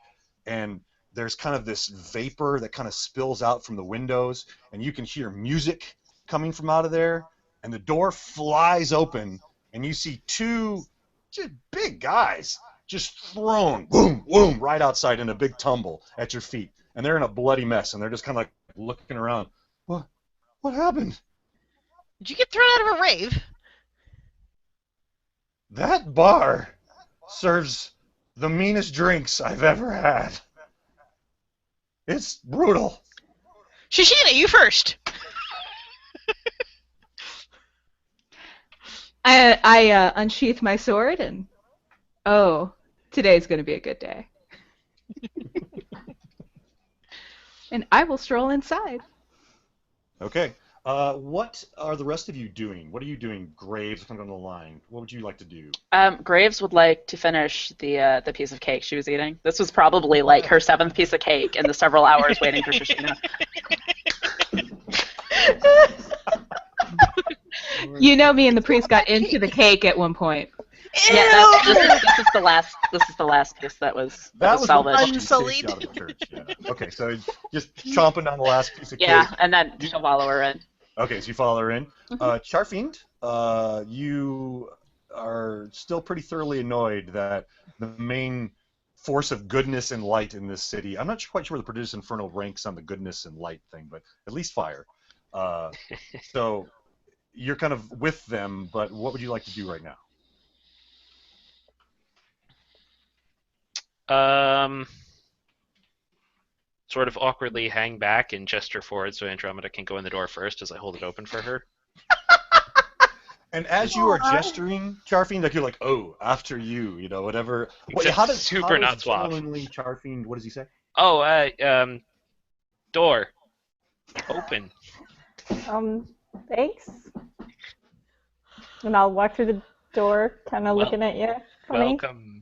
and there's kind of this vapor that kind of spills out from the windows, and you can hear music coming from out of there. And the door flies open, and you see 2 just big guys just thrown, boom, boom, right outside in a big tumble at your feet. And they're in a bloody mess, and they're just kind of like looking around. What happened? Did you get thrown out of a rave? That bar serves the meanest drinks I've ever had. It's brutal. Shishina, you first. I unsheath my sword and, today's going to be a good day. And I will stroll inside. Okay. What are the rest of you doing? What are you doing, Graves, coming on the line? What would you like to do? Graves would like to finish the piece of cake she was eating. This was probably like her 7th piece of cake in the several hours waiting for Shishina. You know, me and the priest got into the cake at one point. Ew! Yeah, this is the last piece that was salvaged. Unsullied. Out of the church, yeah. Okay, so just chomping on the last piece of cake. Yeah, and then she'll follow her in. Okay, so you follow her in. Charfiend, you are still pretty thoroughly annoyed that the main force of goodness and light in this city, I'm not quite sure where the Produce Inferno ranks on the goodness and light thing, but at least fire. So you're kind of with them, but what would you like to do right now? Sort of awkwardly hang back and gesture forward so Andromeda can go in the door first as I hold it open for her. And as you are gesturing, Charfiend, like you're like, oh, after you, you know, whatever. Except How does super not suave. genuinely Charfiend, what does he say? Oh, door. Open. Thanks. And I'll walk through the door, kind of looking at you. Funny. Welcome.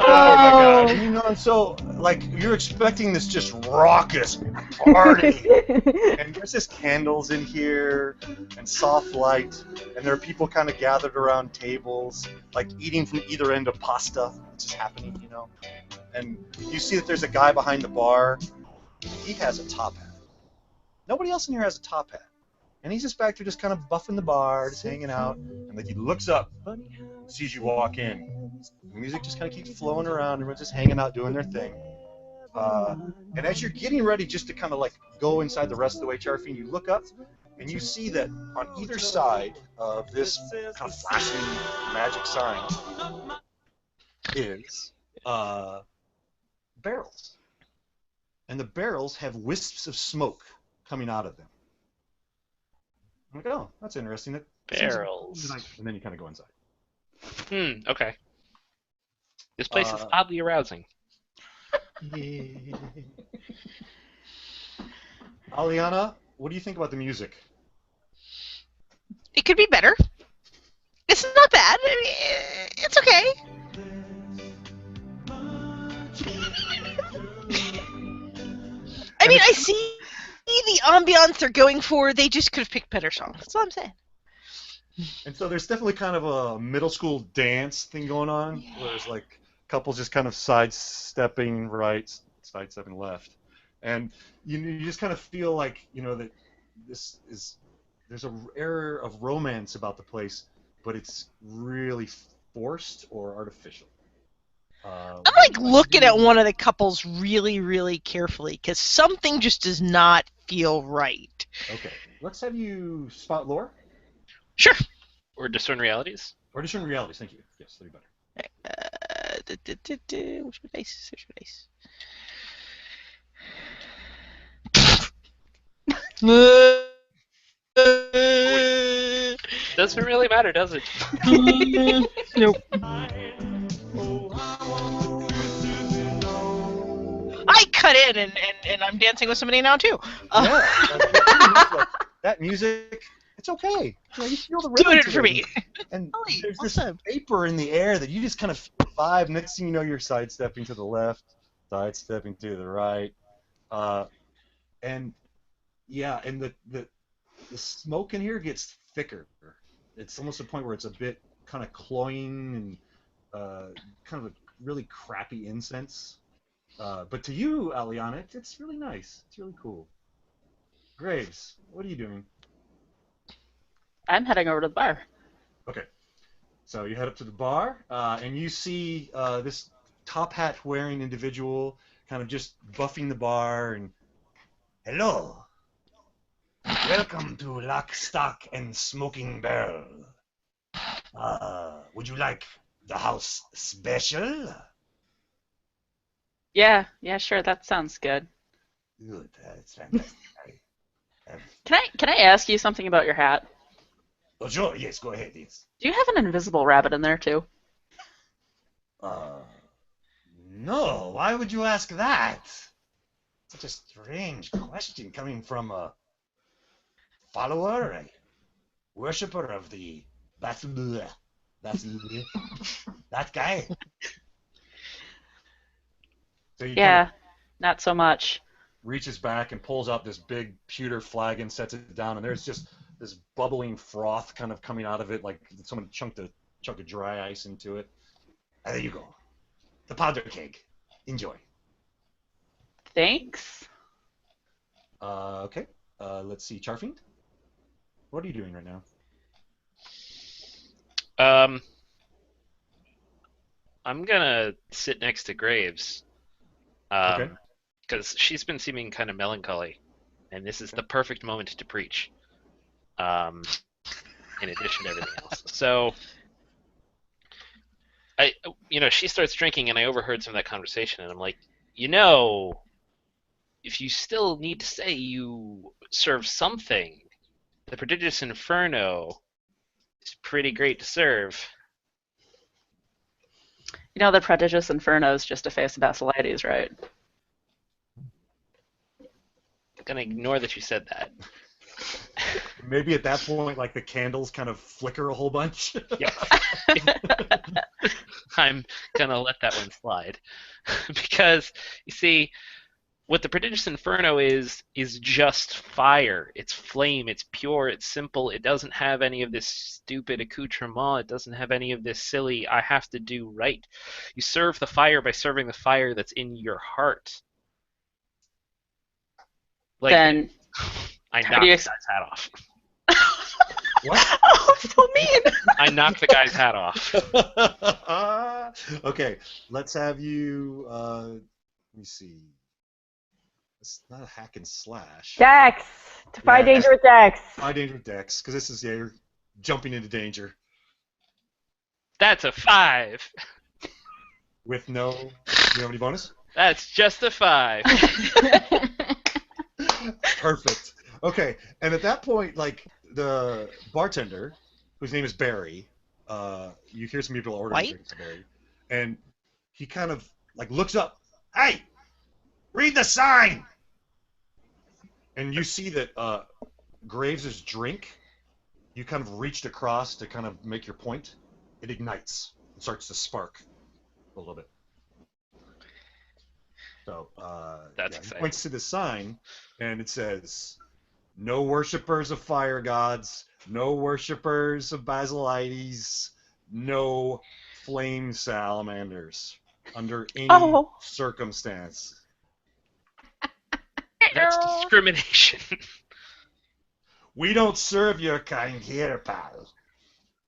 Oh my god. You know, and so, like, you're expecting this just raucous party. And there's just candles in here, and soft light, and there are people kind of gathered around tables, like eating from either end of pasta, which is happening, you know. And you see that there's a guy behind the bar. He has a top hat. Nobody else in here has a top hat. and he's just back there just kind of buffing the bar, just hanging out, and like he looks up, sees you walk in. The music just kind of keeps flowing around, everyone's just hanging out doing their thing. And as you're getting ready just to kind of like go inside the rest of the way, Charfine, you look up and you see that on either side of this kind of flashing magic sign is barrels. And the barrels have wisps of smoke coming out of them. I'm like, oh, that's interesting. Barrels. And then you kind of go inside. Okay. This place is oddly arousing. Aliana, what do you think about the music? It could be better. It's not bad. I mean, it's okay. I mean, I see the ambiance they're going for. They just could have picked better songs. That's all I'm saying. And so there's definitely kind of a middle school dance thing going on, where there's like couples just kind of sidestepping right, sidestepping left, and you just kind of feel like that there's a air of romance about the place, but it's really forced or artificial. I'm like looking at one of the couples really, really carefully because something just does not feel right. Okay, let's have you spot lore. Sure. Or discern realities. Or discern realities. Thank you. Yes, that'd be better. Where's my face? There's my face. Doesn't really matter, does it? Nope. I cut in and I'm dancing with somebody now too. Yeah, that music, it's okay. You feel the rhythm Doing it to for me. And Ollie, there's this awesome. vapor in the air that you just kind of vibe. Next thing you know, you're sidestepping to the left, sidestepping to the right, and the smoke in here gets thicker. It's almost to the point where it's a bit kind of cloying and kind of a really crappy incense. But to you, Aliana, it's really nice. It's really cool. Graves, what are you doing? I'm heading over to the bar. Okay. So you head up to the bar, and you see this top hat wearing individual kind of just buffing the bar and, hello. Welcome to Lock, Stock, and Smoking Barrel. Would you like the house special? Yeah, sure, that sounds good. Good, that's fantastic. Can I ask you something about your hat? Oh, sure, yes, go ahead, yes. Do you have an invisible rabbit in there too? No, why would you ask that? Such a strange question coming from a follower, a worshipper of the that guy. So Yeah, not so much. reaches back and pulls out this big pewter flagon, sets it down, and there's just this bubbling froth kind of coming out of it, like someone chunked a chunk of dry ice into it. And there you go. The powder keg. Enjoy. Thanks. Okay. Let's see. Charfiend? What are you doing right now? I'm gonna sit next to Graves. Okay. Because she's been seeming kind of melancholy, and this is the perfect moment to preach. In addition to everything else. So, she starts drinking, and I overheard some of that conversation, and I'm like, if you still need to say you serve something, the prodigious inferno is pretty great to serve. The prodigious inferno is just a face of Basilides, right? I'm gonna ignore that you said that. Maybe at that point, like the candles kind of flicker a whole bunch. Yeah. I'm gonna let that one slide. Because, you see, what the prodigious inferno is just fire. It's flame, it's pure, it's simple, it doesn't have any of this stupid accoutrement, it doesn't have any of this silly, I have to do right. You serve the fire by serving the fire that's in your heart. Like, Then I how knocked do you that hat off. What? Oh, so mean. I knocked the guy's hat off. Okay, let's have you. Let me see. It's not a hack and slash. Dex. Defy Yeah, danger with Dex. High danger dex, because this is you're jumping into danger That's a 5. with no. Do you have any bonus? That's just a 5. Perfect. Okay, and at that point, like the bartender, whose name is Barry, you hear some people ordering White? drinks to Barry, and he kind of like looks up. Hey, read the sign. And you see that Graves' drink, you kind of reached across to kind of make your point. It ignites and starts to spark a little bit. So That's he exciting. points to the sign, and it says, "No worshippers of fire gods, no worshippers of basilides, no flame salamanders under any Oh. circumstance." That's discrimination. We don't serve your kind here, pal.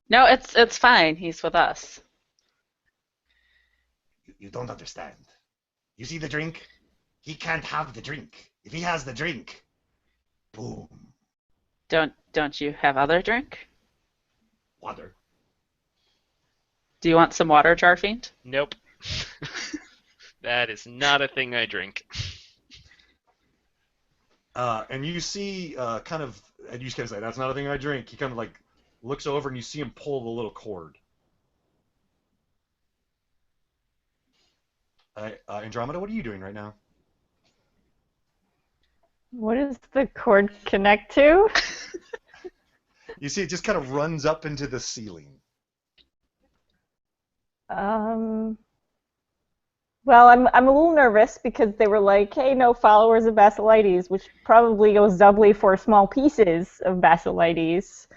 No, it's fine. He's with us. You don't understand. You see the drink? He can't have the drink. If he has the drink, boom, Don't you have other drink? water. Do you want some water, Jarfiend? Nope. That is not a thing I drink. And you see kind of, and you can say, that's not a thing I drink. He kind of like looks over and you see him pull the little cord. Andromeda, what are you doing right now? What does the cord connect to? You see it just kind of runs up into the ceiling. Well, I'm a little nervous because they were like, hey, no followers of Basilides, which probably goes doubly for small pieces of Basilides.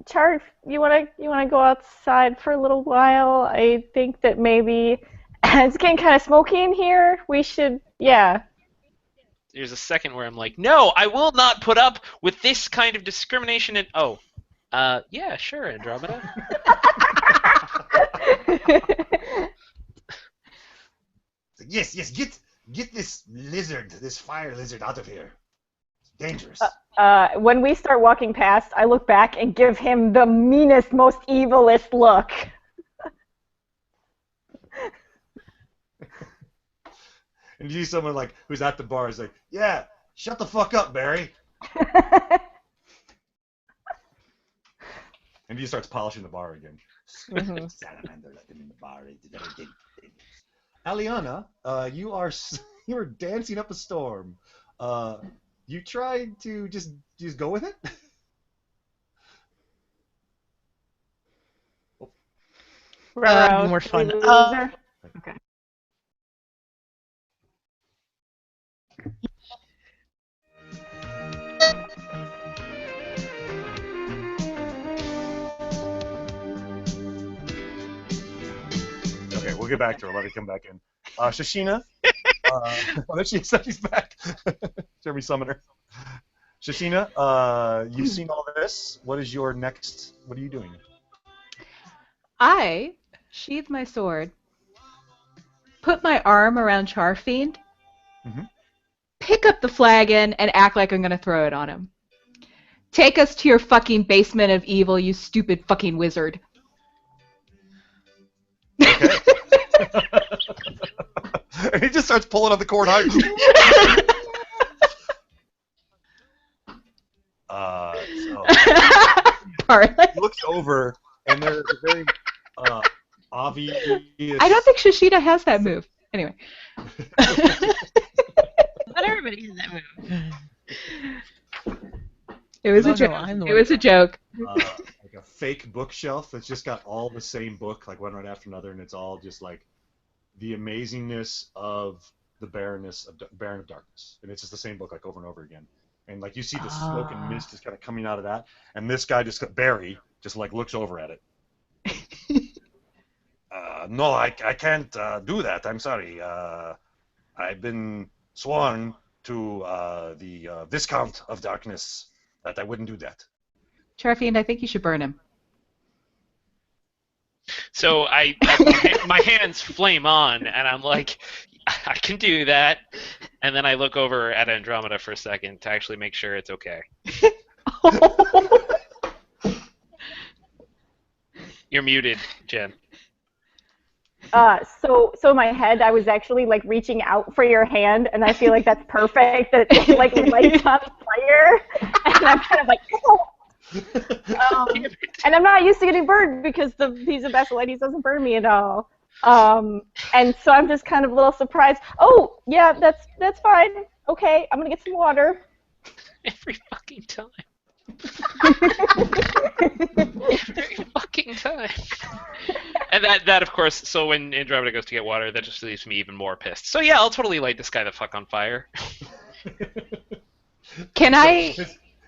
Char, you wanna go outside for a little while? I think that maybe it's getting kind of smoky in here. We should, yeah. There's a second where I'm like, no, I will not put up with this kind of discrimination. And yeah, sure, Andromeda. Yes, get this lizard, this fire lizard out of here. It's dangerous. When we start walking past, I look back and give him the meanest, most evilest look. And you see someone like who's at the bar is like, yeah, shut the fuck up, Barry. And he starts polishing the bar again. Mhm. Salamander let him in the bar. Aliana, you are dancing up a storm. You tried to just go with it. Ruh-roh, More fun. loser. Okay. Okay, we'll get back to her. Let her come back in. Shashina. Oh, there she's back. Jeremy Summoner. Shashina, you've seen all this. What is your next? What are you doing? I sheathe my sword, put my arm around Charfiend, Mhm. pick up the flagon, and act like I'm going to throw it on him. Take us to your fucking basement of evil, you stupid fucking wizard. Okay. And he just starts pulling on the cord hard. Darling. He looks over, and there's a very obvious. I don't think Shishida has that move. Anyway. Not everybody has that move. It was Oh, a no, joke. I'm the It one. was a joke. Like a fake bookshelf that's just got all the same book, like one right after another, and it's all just like the amazingness of the Baron of Darkness, and it's just the same book like over and over again. And like you see the smoke and mist just kind of coming out of that, and this guy Barry just like looks over at it. No, I can't do that. I'm sorry. I've been sworn to the Viscount of Darkness that I wouldn't do that. Charfiend, I think you should burn him. So my hands flame on, and I'm like, I can do that. And then I look over at Andromeda for a second to actually make sure it's okay. You're muted, Jen. So in my head, I was actually like reaching out for your hand, and I feel like that's perfect. That it like lights on fire, and I'm kind of like, oh. And I'm not used to getting burned because the piece of Basilides doesn't burn me at all. And so I'm just kind of a little surprised. Oh, yeah, that's fine. Okay, I'm gonna get some water. Every fucking time. Every fucking time. And that of course, so when Andromeda goes to get water, that just leaves me even more pissed. So yeah, I'll totally light this guy the fuck on fire. Can I...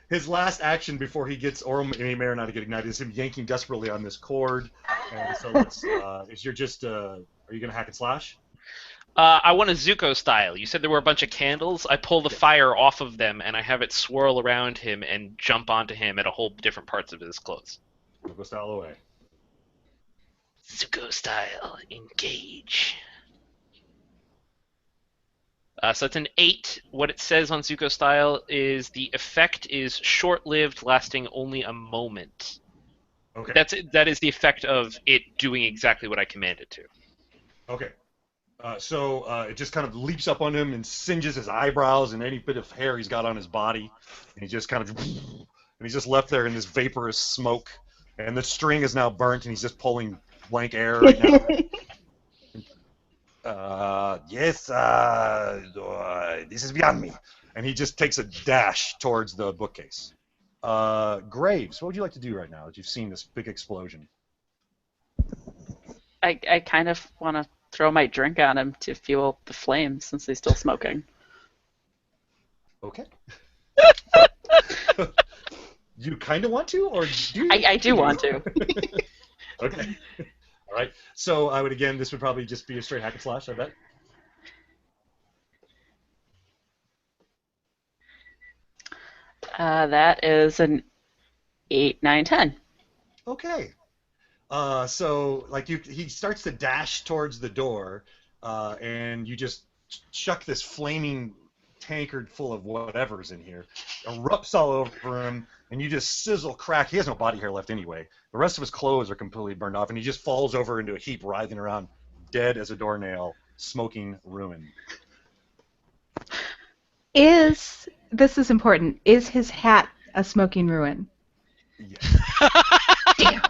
His last action before he gets Orum Emer not to get ignited is him yanking desperately on this cord. And so let's, are you going to hack and slash? I want a Zuko style. You said there were a bunch of candles. I pull the fire off of them, and I have it swirl around him and jump onto him at a whole different parts of his clothes. Zuko style away. Zuko style, engage. So it's an 8. What it says on Zuko style is the effect is short-lived, lasting only a moment. Okay. That is the effect of it doing exactly what I command it to. Okay. So it just kind of leaps up on him and singes his eyebrows and any bit of hair he's got on his body, and he just kind of, and he's just left there in this vaporous smoke, and the string is now burnt, and he's just pulling blank air right now. Yes, this is beyond me. And he just takes a dash towards the bookcase. Graves, what would you like to do right now that you've seen this big explosion? I kind of want to throw my drink on him to fuel the flames since he's still smoking. Okay. You kind of want to, or do you? I do want to. Okay. All right. So I would this would probably just be a straight hack and slash, I bet. That is an 8, 9, 10. Okay. So like he starts to dash towards the door, and you just chuck this flaming tankard full of whatever's in here, erupts all over him, and you just sizzle crack. He has no body hair left anyway. The rest of his clothes are completely burned off, and he just falls over into a heap, writhing around, dead as a doornail, smoking ruin. This is important, is his hat a smoking ruin? Yes. Damn.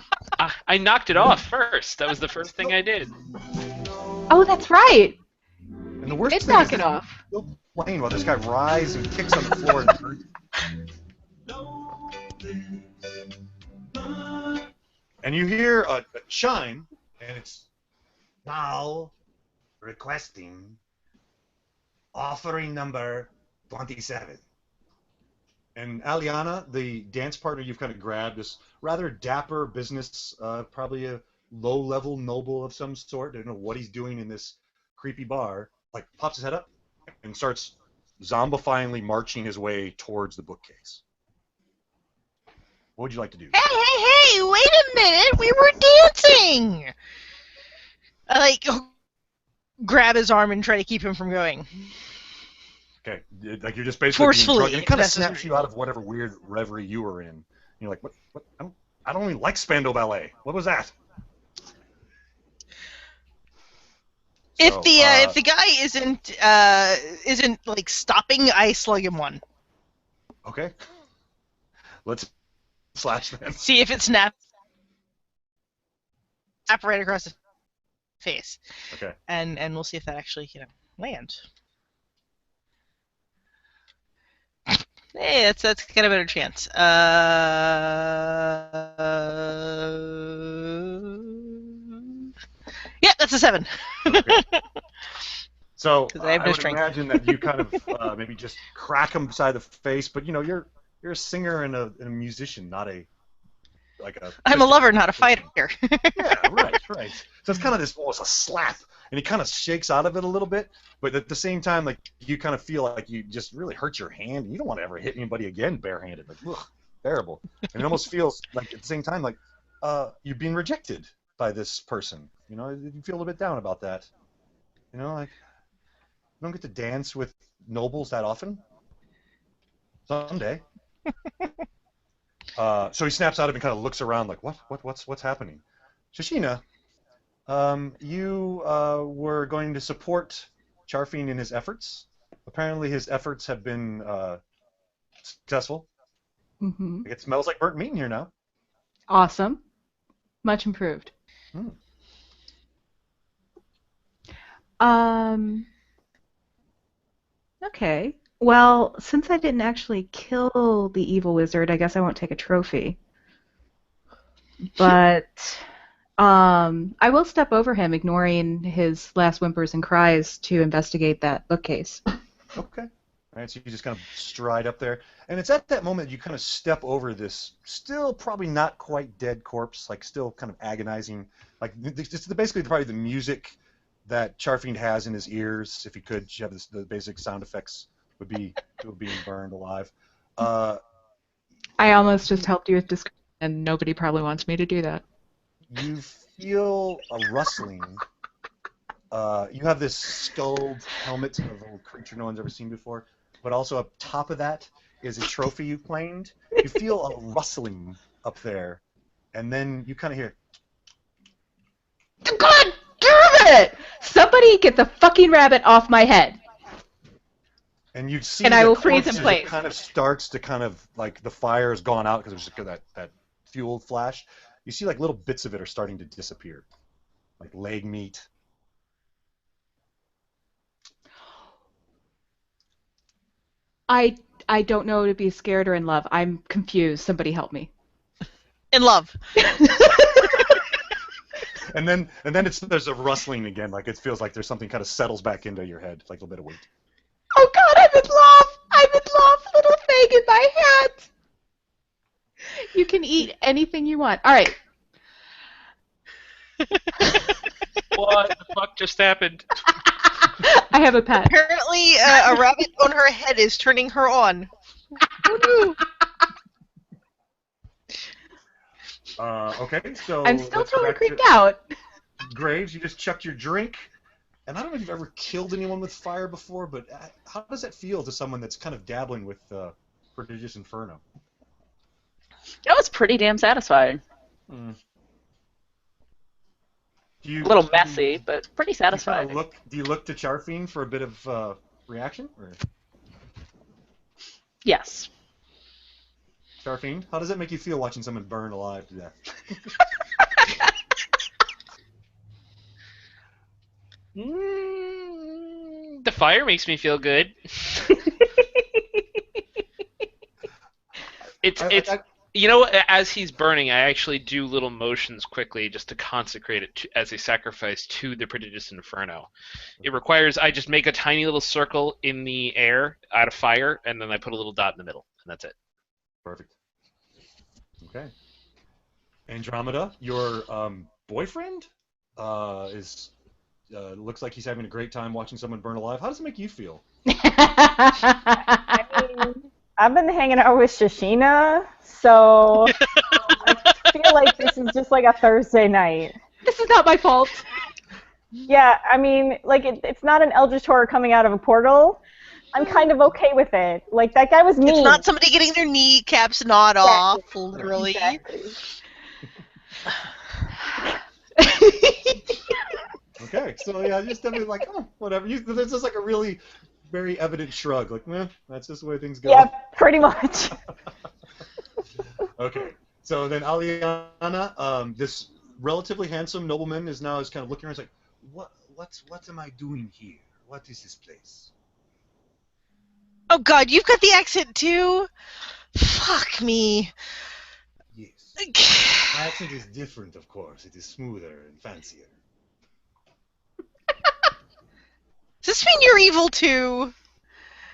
I knocked it off first. That was the first thing I did. Oh, that's right. And the worst It's thing is knocking off. he's still playing while this guy writhes and kicks on the floor and burns. And you hear a chime, and it's now requesting offering number 27. And Aliana, the dance partner you've kind of grabbed, this rather dapper business, probably a low-level noble of some sort. I don't know what he's doing in this creepy bar. Like, pops his head up and starts zombifyingly marching his way towards the bookcase. What would you like to do? Hey, wait a minute, we were dancing! I, grab his arm and try to keep him from going. Okay, like you're just basically Forcefully, being drugged, and it kind of that's snaps necessary. you out of whatever weird reverie you were in. You're like, what? I don't even like Spandau Ballet. What was that? If So, the guy isn't like stopping, I slug him one. Okay. Let's slash then. See if it snaps. Snap right across the face. Okay. And we'll see if that actually lands. Hey, that's got a better chance. Yeah, that's a 7. Okay. So 'Cause I have no would strength. imagine that you kind of maybe just crack him beside the face, but you're a singer and a musician, not a I'm a lover, not a fighter. Yeah, right. So it's kind of almost a slap, and he kind of shakes out of it a little bit, but at the same time, like, you kind of feel like you just really hurt your hand, and you don't want to ever hit anybody again barehanded. Like, ugh, terrible. And it almost feels like, at the same time, like, you're being rejected by this person. You know, you feel a little bit down about that. You know, like, you don't get to dance with nobles that often. Someday. So he snaps out of it and kind of looks around like, what's happening? Shashina, you were going to support Charfine in his efforts. Apparently his efforts have been successful. Mm-hmm. It smells like burnt meat in here now. Awesome. Much improved. Okay. Well, since I didn't actually kill the evil wizard, I guess I won't take a trophy. But I will step over him, ignoring his last whimpers and cries, to investigate that bookcase. Okay. All right, so you just kind of stride up there, and it's at that moment you kind of step over this still probably not quite dead corpse, like still kind of agonizing. Like, this is basically probably the music that Charfiend has in his ears. If he could have the basic sound effects would be being burned alive. I almost just helped you with description, and nobody probably wants me to do that. You feel a rustling. You have this skulled helmet of a little creature no one's ever seen before, but also up top of that is a trophy you claimed. You feel a rustling up there, and then you kind of hear, God damn it! Somebody get the fucking rabbit off my head. and you see And I the will freeze in corpse as place. it kind of starts to kind of, like, the fire has gone out because there's just that fuel flash. You see, like, little bits of it are starting to disappear, like leg meat. I don't know to be scared or in love. I'm confused. Somebody help me. In love. And then there's a rustling again, like it feels like there's something kind of settles back into your head, like a little bit of weight. Oh God, I'm in love! I'm in love! Little thing in my hand! You can eat anything you want. All right. What the fuck just happened? I have a pet. Apparently, a rabbit on her head is turning her on. Oh, no. Okay, so I'm still let's go totally back creeped to out. Graves. You just chucked your drink, and I don't know if you've ever killed anyone with fire before, but how does that feel to someone that's kind of dabbling with Prodigious Inferno? That was pretty damn satisfying. Hmm. A little messy, but pretty satisfying. Do you look to Charfiend for a bit of reaction? Or? Yes. Charfiend, how does it make you feel watching someone burn alive to death? The fire makes me feel good. It's you know, as he's burning, I actually do little motions quickly just to consecrate it as a sacrifice to the Prodigious Inferno. It requires I just make a tiny little circle in the air out of fire, and then I put a little dot in the middle, and that's it. Perfect. Okay. Andromeda, your boyfriend is looks like he's having a great time watching someone burn alive. How does it make you feel? I mean, I've been hanging out with Shashina, so I feel like this is just like a Thursday night. This is not my fault. Yeah, I mean, like, it's not an Eldritch Horror coming out of a portal. I'm kind of okay with it. Like, that guy was mean. It's not somebody getting their kneecaps gnawed off, literally. Exactly. Okay, so yeah, just definitely like, oh, whatever. There's just like a really very evident shrug, like, that's just the way things go. Yeah, pretty much. Okay, so then Aliana, this relatively handsome nobleman is kind of looking around, like, what am I doing here? What is this place? Oh God, you've got the accent too? Fuck me. Yes. My accent is different, of course. It is smoother and fancier. Does this mean you're evil too?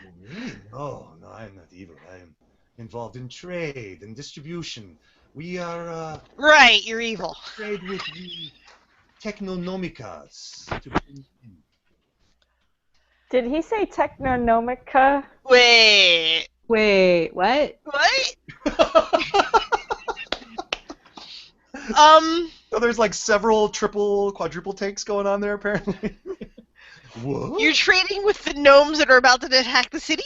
Oh, really? No, I am not evil. I am involved in trade and distribution. We are Right, you're evil. trade with the technonomicas. Did he say Technonomica? Wait. Wait, what? What? So there's like several triple, quadruple takes going on there, apparently. What? You're trading with the gnomes that are about to attack the city?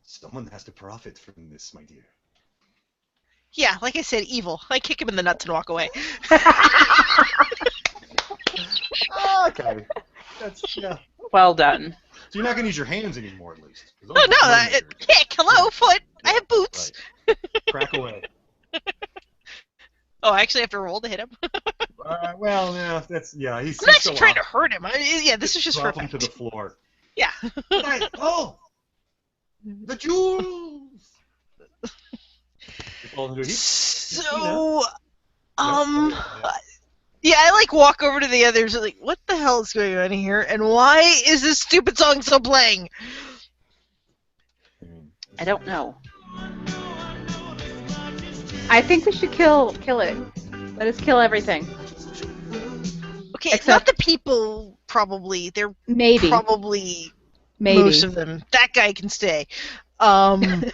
Someone has to profit from this, my dear. Yeah, like I said, evil. I kick him in the nuts and walk away. Okay. That's, yeah. Well done. So you're not going to use your hands anymore, at least. Oh, no, kick, hello, foot. I have boots. Right. Crack away. Oh, I actually have to roll to hit him? Well, yeah, that's, yeah. He's I'm not so actually trying to off. hurt him. Yeah, this is just for Drop him effect. to the floor. Yeah. Right. Oh! The jewels! So, yeah, I like walk over to the others and like, what the hell is going on here? And why is this stupid song still playing? I don't know. I think we should kill it. Let us kill everything. Okay, Except- not the people, probably. They're Maybe. probably Maybe. most of them. That guy can stay. But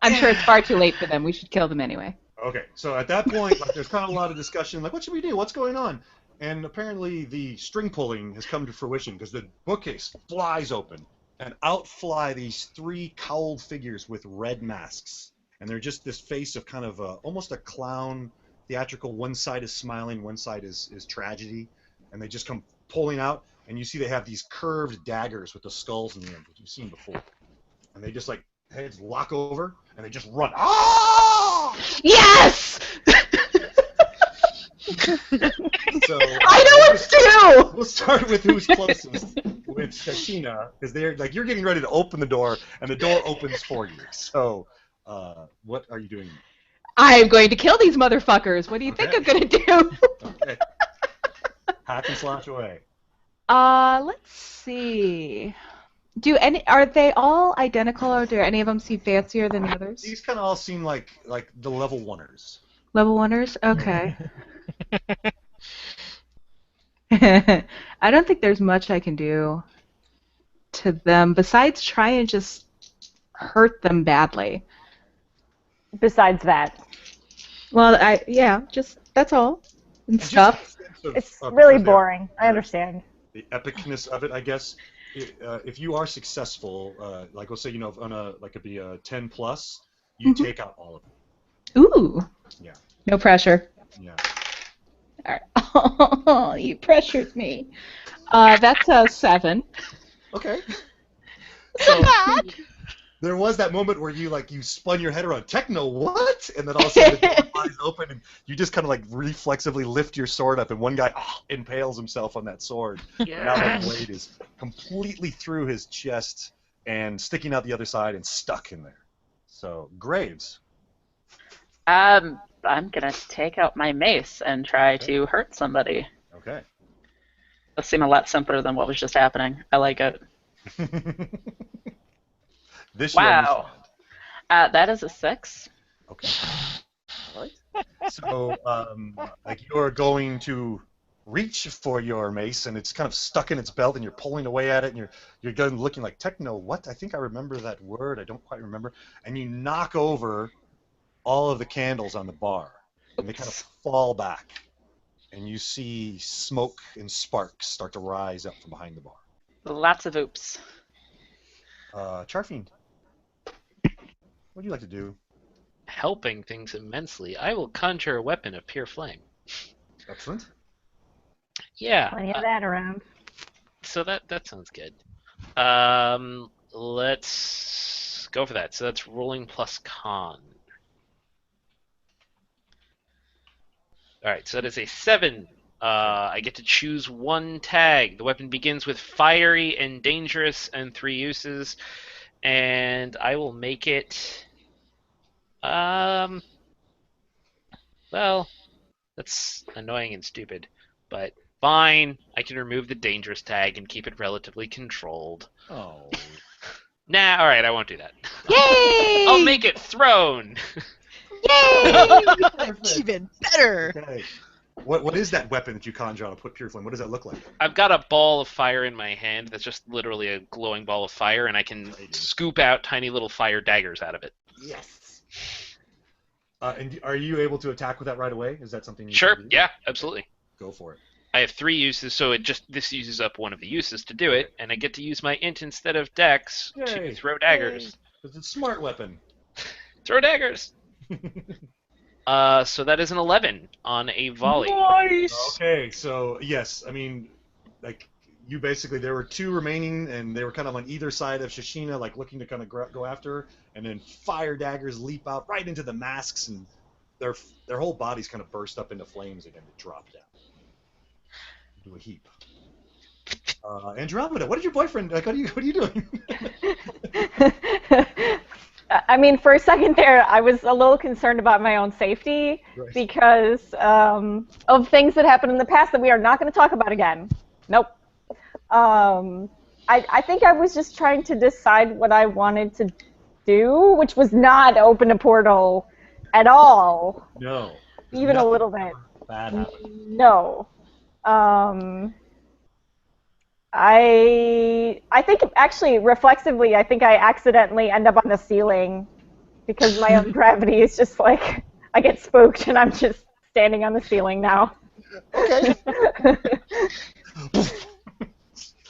I'm sure it's far too late for them. We should kill them anyway. Okay, so at that point, like, there's kind of a lot of discussion, like, what should we do? What's going on? And apparently the string pulling has come to fruition because the bookcase flies open, and out fly these three cowled figures with red masks. And they're just this face of kind of almost a clown, theatrical. One side is smiling, one side is tragedy. And they just come pulling out, and you see they have these curved daggers with the skulls in the end, which you've seen before. And they just, like, heads lock over, and they just run. Ah! Yes! So, I know what to do! We'll start with who's closest with Shashina, because they're like, you're getting ready to open the door, and the door opens for you. So, what are you doing? I'm going to kill these motherfuckers. What do you think I'm going to do? Okay. Hack and slash away. Let's see. Are they all identical, or do any of them seem fancier than the others? These kind of all seem like the level oneers. Level oneers? Okay. I don't think there's much I can do to them besides try and just hurt them badly. Besides that, Well, just that's all. And Just stuff. a sense of- it's of really the- boring. I understand. The epicness of it, I guess. If you are successful, like let's say on it'd be a 10 plus, you Mhm. take out all of them. Ooh. Yeah. No pressure. Yeah. All right. Oh, you pressured me. That's a 7. Okay. So there was that moment where you spun your head around, techno what? And then all of a sudden the door flies open and you just kind of reflexively lift your sword up and one guy impales himself on that sword. Now that blade is completely through his chest and sticking out the other side and stuck in there. So, Graves. I'm gonna take out my mace and try to hurt somebody. Okay. That seemed a lot simpler than what was just happening. I like it. This you Wow. understand. That is a 6. Okay. All right. So, you're going to reach for your mace, and it's kind of stuck in its belt, and you're pulling away at it, and you're going looking like techno. What? I think I remember that word. I don't quite remember. And you knock over all of the candles on the bar, and they kind of fall back, and you see smoke and sparks start to rise up from behind the bar. Lots of oops. Charfiend, what would you like to do? Helping things immensely, I will conjure a weapon of pure flame. Excellent. Yeah. Plenty of that around. So that sounds good. Let's go for that. So that's rolling plus con. All right, so that is a 7. I get to choose one tag. The weapon begins with fiery and dangerous and 3 uses, and I will make it. Well, that's annoying and stupid, but fine. I can remove the dangerous tag and keep it relatively controlled. Oh. Nah, all right, I won't do that. Yay! I'll make it thrown. Yay! Even better. Okay. What is that weapon that you conjure on a pure flame? What does that look like? I've got a ball of fire in my hand that's just literally a glowing ball of fire, and I can scoop out tiny little fire daggers out of it. Yes. And are you able to attack with that right away? Is that something you Sure. can do? Yeah, absolutely. Go for it. I have 3 uses, so this uses up one of the uses to do it, and I get to use my int instead of dex to Yay. throw daggers. It's a smart weapon. Throw daggers. So that is an 11 on a volley. Nice. Okay, so yes, I mean, like you basically there were 2 remaining, and they were kind of on either side of Shishina, like looking to kind of go after her, and then fire daggers leap out right into the masks, and their whole bodies kind of burst up into flames again to drop down into a heap. Andromeda, what is your boyfriend like? What are you doing? I mean, for a second there, I was a little concerned about my own safety because of things that happened in the past that we are not going to talk about again. Nope. I think I was just trying to decide what I wanted to do, which was not open a portal at all. No. Even a little bit. Bad happened. No. I think actually reflexively I think I accidentally end up on the ceiling because my own gravity is just like I get spooked and I'm just standing on the ceiling now. Okay.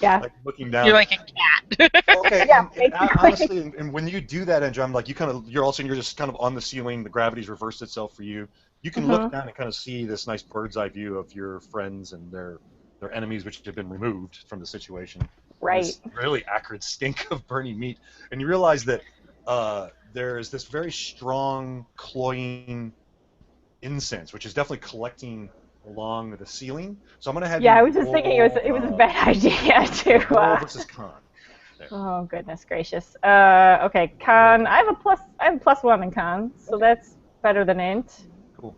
Yeah. Like looking down. You're like a cat. Yeah, Okay. And basically. honestly, and when you do that, Andrew, I'm like you're all of a sudden you're just kind of on the ceiling. The gravity's reversed itself for you. You can look down and kind of see this nice bird's eye view of your friends and their enemies, which have been removed from the situation. Right. This really acrid stink of burning meat, and you realize that there's this very strong, cloying incense, which is definitely collecting along the ceiling. So I'm gonna have Yeah, you I was just thinking it was a bad idea to. roll versus con. There. Oh goodness gracious. Okay, con. I have a +1 in con, so that's better than int. Cool.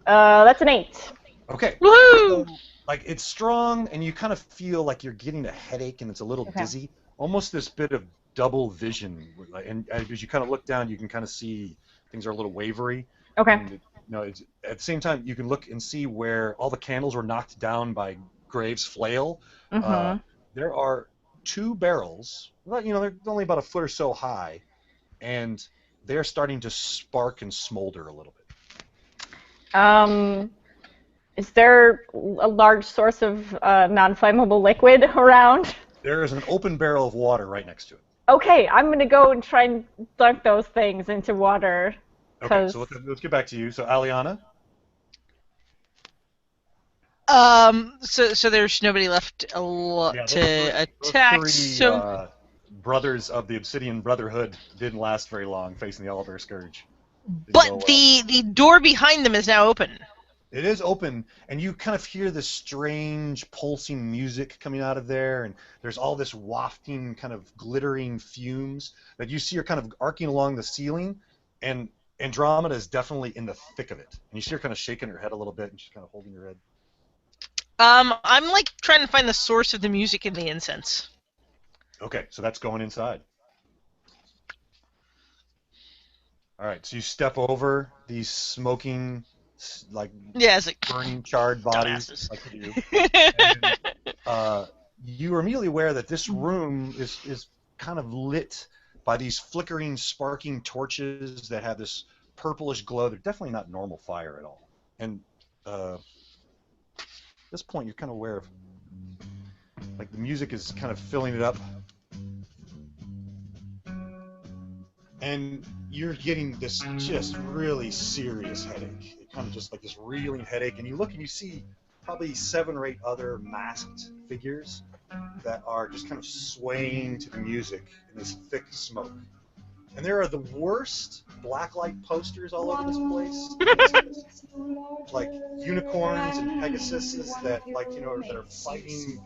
That's an 8. Okay. Woo! So, like it's strong, and you kind of feel like you're getting a headache, and it's a little dizzy. Almost this bit of double vision, and as you kind of look down, you can kind of see things are a little wavery. Okay. And, it's, at the same time, you can look and see where all the candles were knocked down by Graves' flail. There are 2 barrels. Well, they're only about a foot or so high, and they're starting to spark and smolder a little bit. Is there a large source of non-flammable liquid around? There is an open barrel of water right next to it. Okay, I'm going to go and try and dunk those things into water. Okay, so let's get back to you. So, Aliana? So there's nobody left to attack. Those 3 brothers of the Obsidian Brotherhood didn't last very long facing the Owlbear Scourge. But the door behind them is now open. It is open, and you kind of hear this strange pulsing music coming out of there, and there's all this wafting, kind of glittering fumes that you see are kind of arcing along the ceiling, and Andromeda is definitely in the thick of it. And you see her kind of shaking her head a little bit, and she's kind of holding her head. I'm like trying to find the source of the music in the incense. Okay, so that's going inside. All right, so you step over these smoking, like it's like burning, charred bodies, dumbasses. like you do. And, you are immediately aware that this room is kind of lit by these flickering, sparking torches that have this purplish glow. They're definitely not normal fire at all. And at this point, you're kind of aware of, like, the music is kind of filling it up. And you're getting this just really serious headache. Kind of just like this reeling headache. And you look and you see probably 7 or 8 other masked figures that are just kind of swaying to the music in this thick smoke. And there are the worst blacklight posters all over this place. Like unicorns and Pegasuses that, like, that are fighting,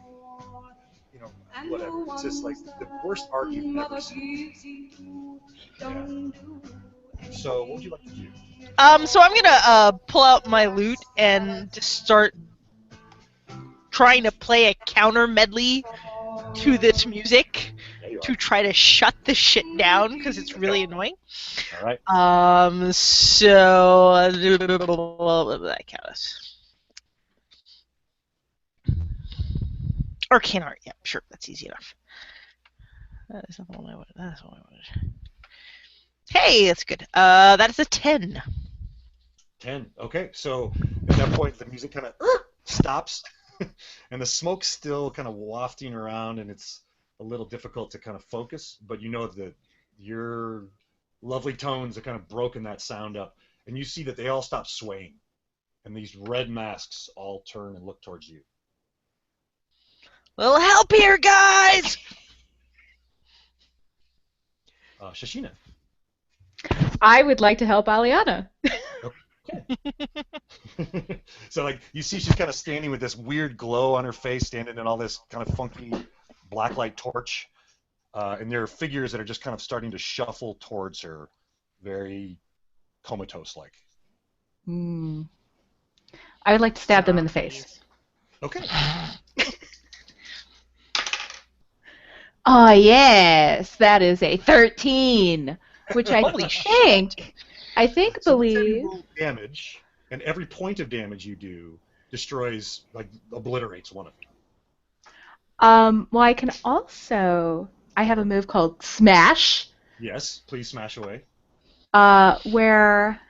whatever. It's just like the worst art you've ever seen. Yeah. So, what would you like to do? So I'm gonna pull out my lute and just start trying to play a counter medley to this music to try to shut the shit down because it's really annoying. All right. So I count us. Arcane art. Yeah, sure. That's easy enough. That is not the one I wanted. That's the one I wanted. Hey, that's good. That is a 10. 10. Okay, so at that point, the music kind of stops, and the smoke's still kind of wafting around, and it's a little difficult to kind of focus, but you know that your lovely tones have kind of broken that sound up, and you see that they all stop swaying, and these red masks all turn and look towards you. Little help here, guys! Shashina. I would like to help Aliana. So like you see she's kind of standing with this weird glow on her face, standing in all this kind of funky blacklight torch, and there are figures that are just kind of starting to shuffle towards her, very comatose-like. I would like to stab them in the face. Okay. Oh yes, that is a 13, which I believe. Roll damage, and every point of damage you do destroys, like, obliterates one of them. Well, I can also. I have a move called Smash. Yes, please smash away. Where,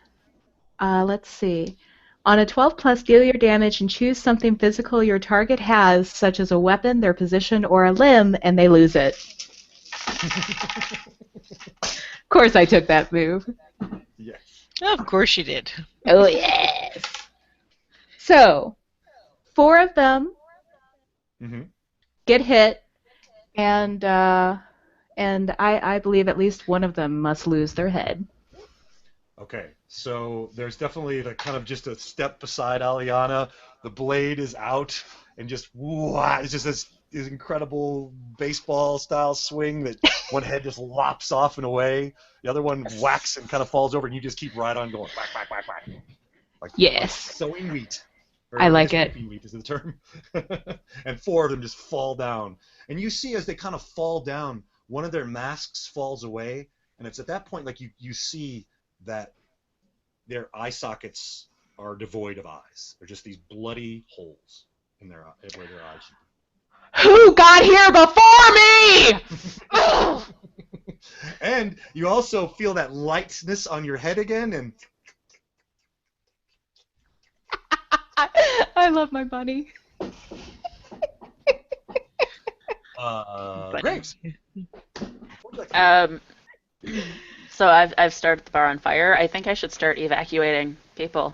let's see. On a 12 plus, deal your damage and choose something physical your target has, such as a weapon, their position, or a limb, and they lose it. Of course I took that move. Yes. Of course you did. Oh, yes. So, 4 of them get hit, and I believe at least one of them must lose their head. Okay, so there's definitely the kind of just a step beside Aliana. The blade is out, and just it's just this incredible baseball-style swing that one head just lops off and away. The other one whacks and kind of falls over, and you just keep right on going. Whack, whack, whack, whack. Like sowing wheat. I like it. Wheat is the term. And 4 of them just fall down. And you see as they kind of fall down, one of their masks falls away, and it's at that point like you see that their eye sockets are devoid of eyes. They're just these bloody holes in their where their eyes should be. Who got here before me? And you also feel that lightness on your head again, and I love my bunny. Graves. So I've started the bar on fire. I think I should start evacuating people.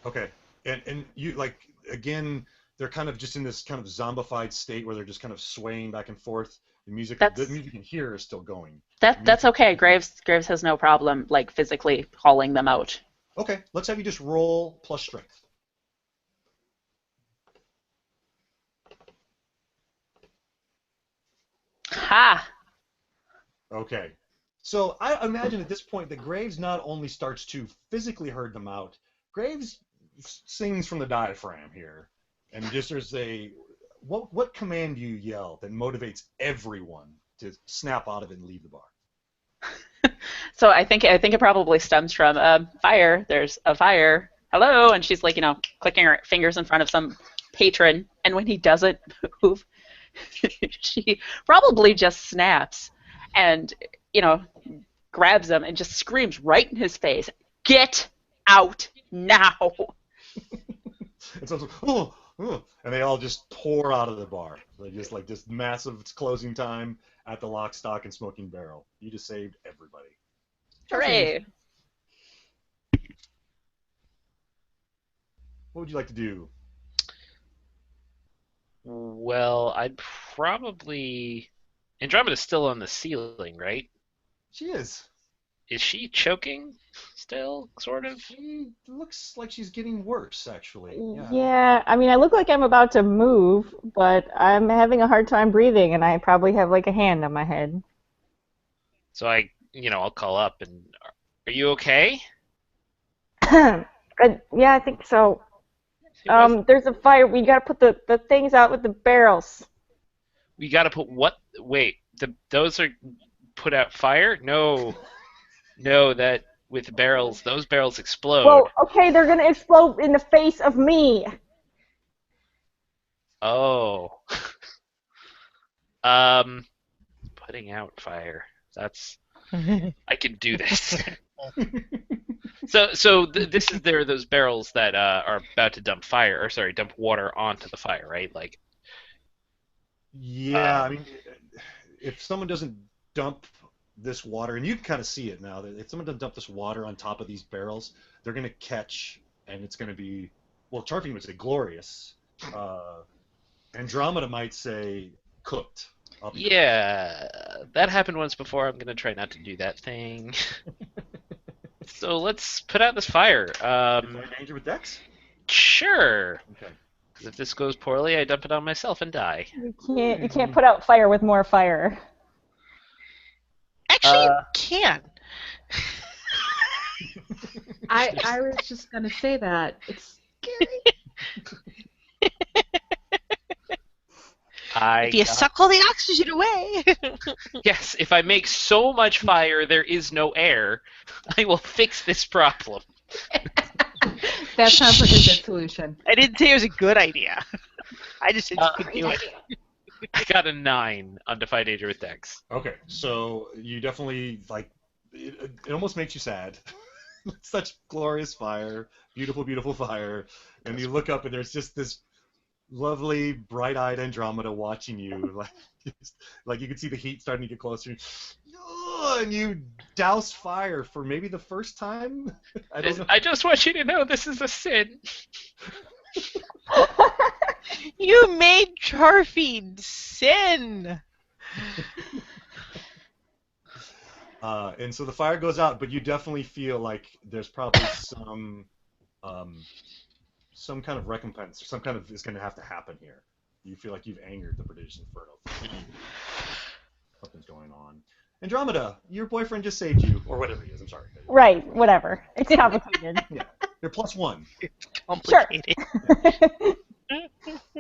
Okay, and you like again. They're kind of just in this kind of zombified state where they're just kind of swaying back and forth. The music in here is still going. That's okay. Graves has no problem like physically hauling them out. Okay, let's have you just roll plus strength. Ha! Okay. So I imagine at this point that Graves not only starts to physically herd them out, Graves sings from the diaphragm here. And just there's what command do you yell that motivates everyone to snap out of it and leave the bar? So I think it probably stems from fire. There's a fire. Hello, and she's like clicking her fingers in front of some patron, and when he doesn't move, she probably just snaps and grabs him and just screams right in his face, "Get out now!" And so it's like, and they all just pour out of the bar. They just like this massive closing time at the Lock, Stock, and Smoking Barrel. You just saved everybody. Hooray! What would you like to do? Well, I'd probably... Andromeda's still on the ceiling, right? She is. Is she choking still, sort of? She looks like she's getting worse, actually. Yeah, I mean, I look like I'm about to move, but I'm having a hard time breathing, and I probably have like a hand on my head. So I'll call up and... Are you okay? Yeah, I think so. There's a fire. We gotta put the things out with the barrels. We gotta put what? Wait, those are put out fire? No, that with barrels, those barrels explode. Well, okay, they're gonna explode in the face of me. Oh. Putting out fire. That's I can do this. So there are those barrels that are about to dump dump water onto the fire, right? Like. Yeah, I mean, if someone doesn't dump this water, and you can kind of see it now, that if someone doesn't dump this water on top of these barrels, they're going to catch, and it's going to be, well, Charping would say glorious. Andromeda might say cooked. Yeah, that happened once before. I'm going to try not to do that thing. So let's put out this fire. Danger with Dex? Sure. Okay. Because if this goes poorly, I dump it on myself and die. You can't put out fire with more fire. Actually, you can. I was just gonna say that. It's scary. If you suck all the oxygen away. Yes, if I make so much fire there is no air, I will fix this problem. That sounds like a good solution. I didn't say it was a good idea. I just said you could do it. I got a 9 on Defy Danger with Dex. Okay, so you definitely, like, it almost makes you sad. Such glorious fire, beautiful, beautiful fire, and you look up and there's just this lovely, bright-eyed Andromeda watching you, like you can see the heat starting to get closer, and you douse fire for maybe the first time. I don't know. I just want you to know this is a sin. You made Charfiend sin. And so the fire goes out, but you definitely feel like there's probably some kind of recompense, or some kind of is going to have to happen here. You feel like you've angered the British Inferno. Something's going on. Andromeda, your boyfriend just saved you, or whatever he is. I'm sorry. Right, whatever. It's complicated. Yeah, you're +1. Complicated. Sure.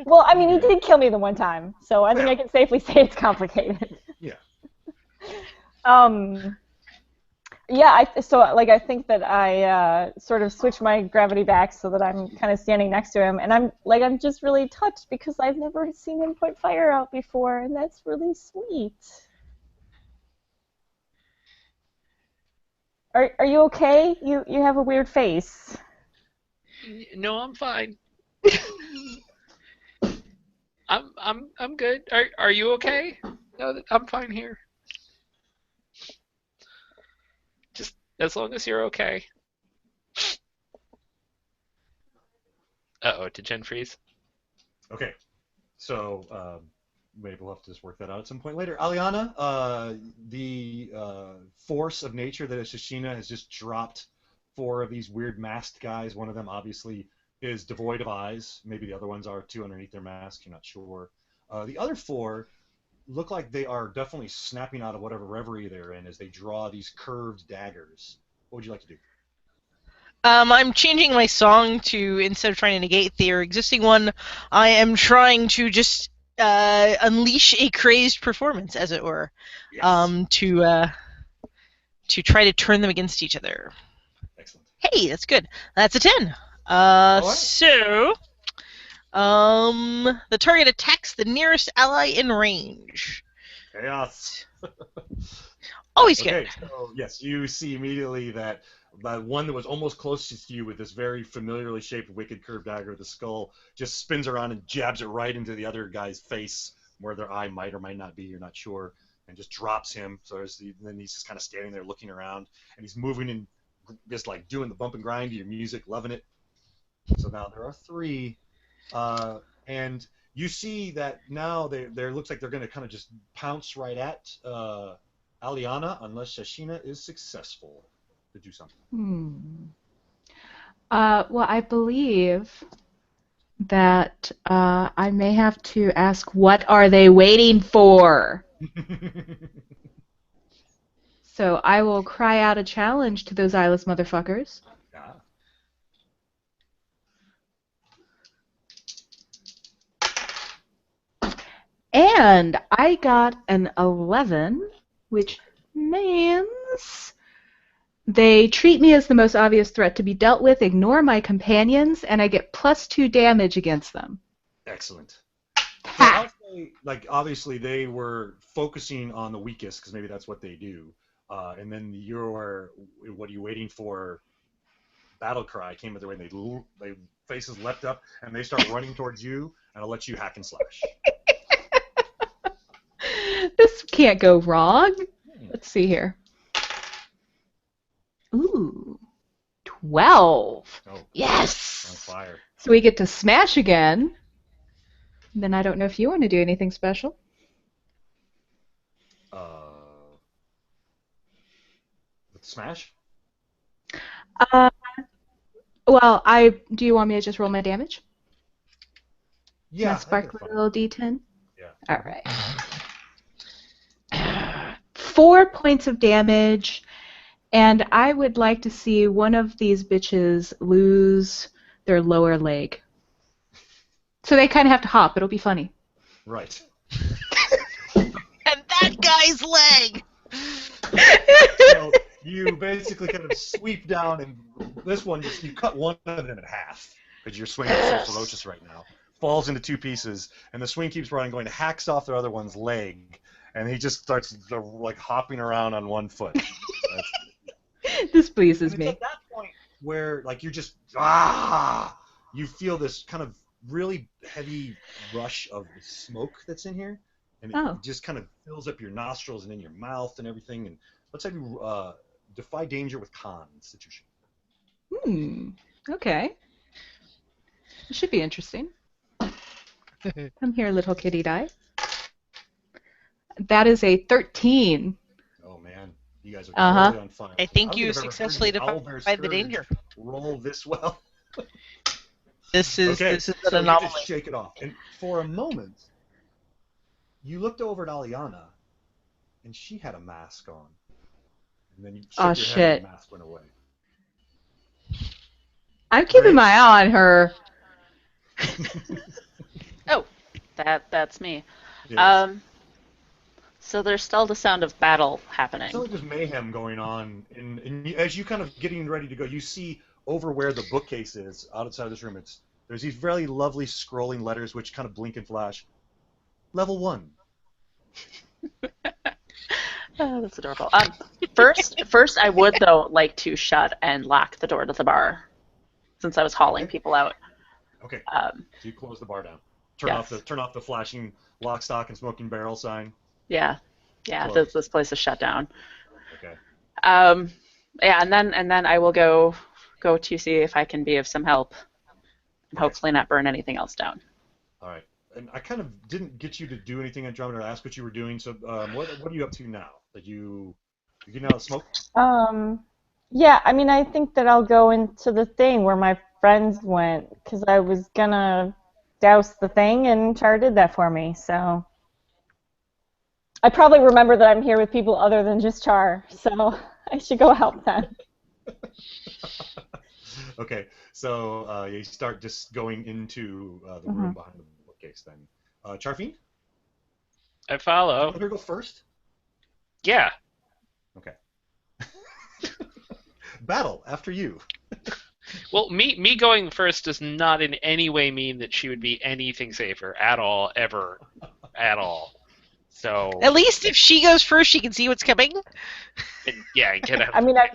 Well, I mean, he did kill me the one time, so I think I can safely say it's complicated. Yeah. Yeah, I think that I sort of switched my gravity back so that I'm kind of standing next to him, and I'm just really touched because I've never seen him put fire out before, and that's really sweet. Are you okay? You have a weird face. No, I'm fine. I'm good. Are you okay? No, I'm fine here. Just as long as you're okay. Uh-oh, did Jen freeze? Okay, so maybe we'll have to just work that out at some point later. Aliana, the force of nature that is Shishina has just dropped 4 of these weird masked guys. One of them obviously is devoid of eyes. Maybe the other ones are too underneath their mask. You're not sure. The other 4 look like they are definitely snapping out of whatever reverie they're in as they draw these curved daggers. What would you like to do? I'm changing my song to, instead of trying to negate their existing one, I am trying to just unleash a crazed performance, as it were, Yes. To try to turn them against each other. Excellent. Hey, that's good. That's a 10. Right. So, the target attacks the nearest ally in range. Chaos. Always good. Okay, so yes, you see immediately that one that was almost closest to you with this very familiarly shaped wicked curved dagger with the skull just spins around and jabs it right into the other guy's face where their eye might or might not be, you're not sure, and just drops him. So then he's just kind of standing there looking around, and he's moving and just like doing the bump and grind to your music, loving it. So now there are 3, and you see that now they looks like they're going to kind of just pounce right at Aliana unless Shishina is successful to do something. Well, I believe that I may have to ask, what are they waiting for? So I will cry out a challenge to those eyeless motherfuckers. Yeah. And I got an 11, which means they treat me as the most obvious threat to be dealt with, ignore my companions, and I get +2 damage against them. Excellent. So I'll say, like, obviously they were focusing on the weakest because maybe that's what they do. And then what are you waiting for? Battle cry came their way, and they faces leapt up, and they start running towards you, and I'll let you hack and slash. This can't go wrong. Let's see here. Ooh, 12. Oh, Yes. on fire. So we get to smash again. Then I don't know if you want to do anything special. With smash? Well, do you want me to just roll my damage? Yeah. My sparkly little D10? Yeah. All right. 4 points of damage, and I would like to see one of these bitches lose their lower leg. So they kind of have to hop. It'll be funny. Right. And that guy's leg! So you basically kind of sweep down, and this one, you cut one of them in half, because you're swinging so ferocious right now. Falls into 2 pieces, and the swing keeps running, going, hacks off the other one's leg, and he just starts like hopping around on one foot. This pleases me. At that point where like you're just you feel this kind of really heavy rush of smoke that's in here, and it just kind of fills up your nostrils and in your mouth and everything. And let's have you defy danger with Constitution. Okay. It should be interesting. Come here, little kitty die. That is a 13. Oh man, you guys are really on fire. I think you I've ever successfully heard the Owlbear defied the Scourge danger. roll this well. This is okay, an so anomaly. you just shake it off, and for a moment, you looked over at Aliana, and she had a mask on, and then you shook your head and the mask went away. I'm keeping my eye on her. Oh, that's me. Yes. So there's still the sound of battle happening. It's like there's mayhem going on, and as you kind of getting ready to go, you see over where the bookcase is, outside of this room, there's these very lovely scrolling letters which kind of blink and flash. Level 1. Oh, that's adorable. First, I would though like to shut and lock the door to the bar, since I was hauling people out. Okay. So you close the bar down. Turn off the flashing lock, stock, and smoking barrel sign. Yeah. This place is shut down. Okay. Yeah, and then I will go to see if I can be of some help, and hopefully not burn anything else down. All right. And I kind of didn't get you to do anything Andromeda, or ask what you were doing. So what are you up to now? That you getting out of smoke? Yeah, I mean, I think that I'll go into the thing where my friends went, because I was gonna douse the thing, and Char did that for me, so I probably remember that I'm here with people other than just Char, so I should go help them. Okay, so you start just going into the room behind the bookcase then. Charfine? I follow. Let her go first? Yeah. Okay. Battle, after you. Well, me going first does not in any way mean that she would be anything safer at all, ever, at all. So At least if she goes first, she can see what's coming. Yeah, get out. I mean, I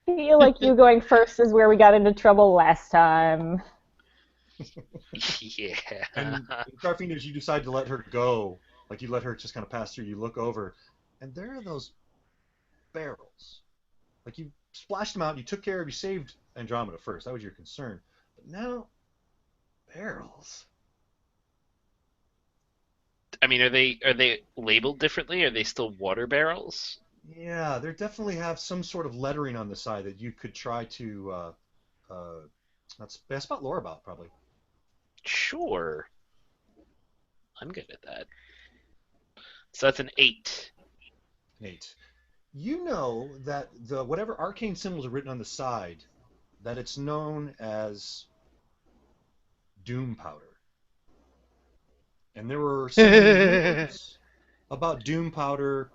feel like you going first is where we got into trouble last time. Yeah. And Charfine, as you decide to let her go, like you let her just kind of pass through, you look over, and there are those barrels. Like you splashed them out, you took care of, you saved Andromeda first. That was your concern. But now, barrels. I mean, are they labeled differently? Are they still water barrels? Yeah, they definitely have some sort of lettering on the side that you could try to spot lore about, probably. Sure. I'm good at that. So that's an 8. 8. You know that the whatever arcane symbols are written on the side, that it's known as doom powder. and there were some rumors about doom powder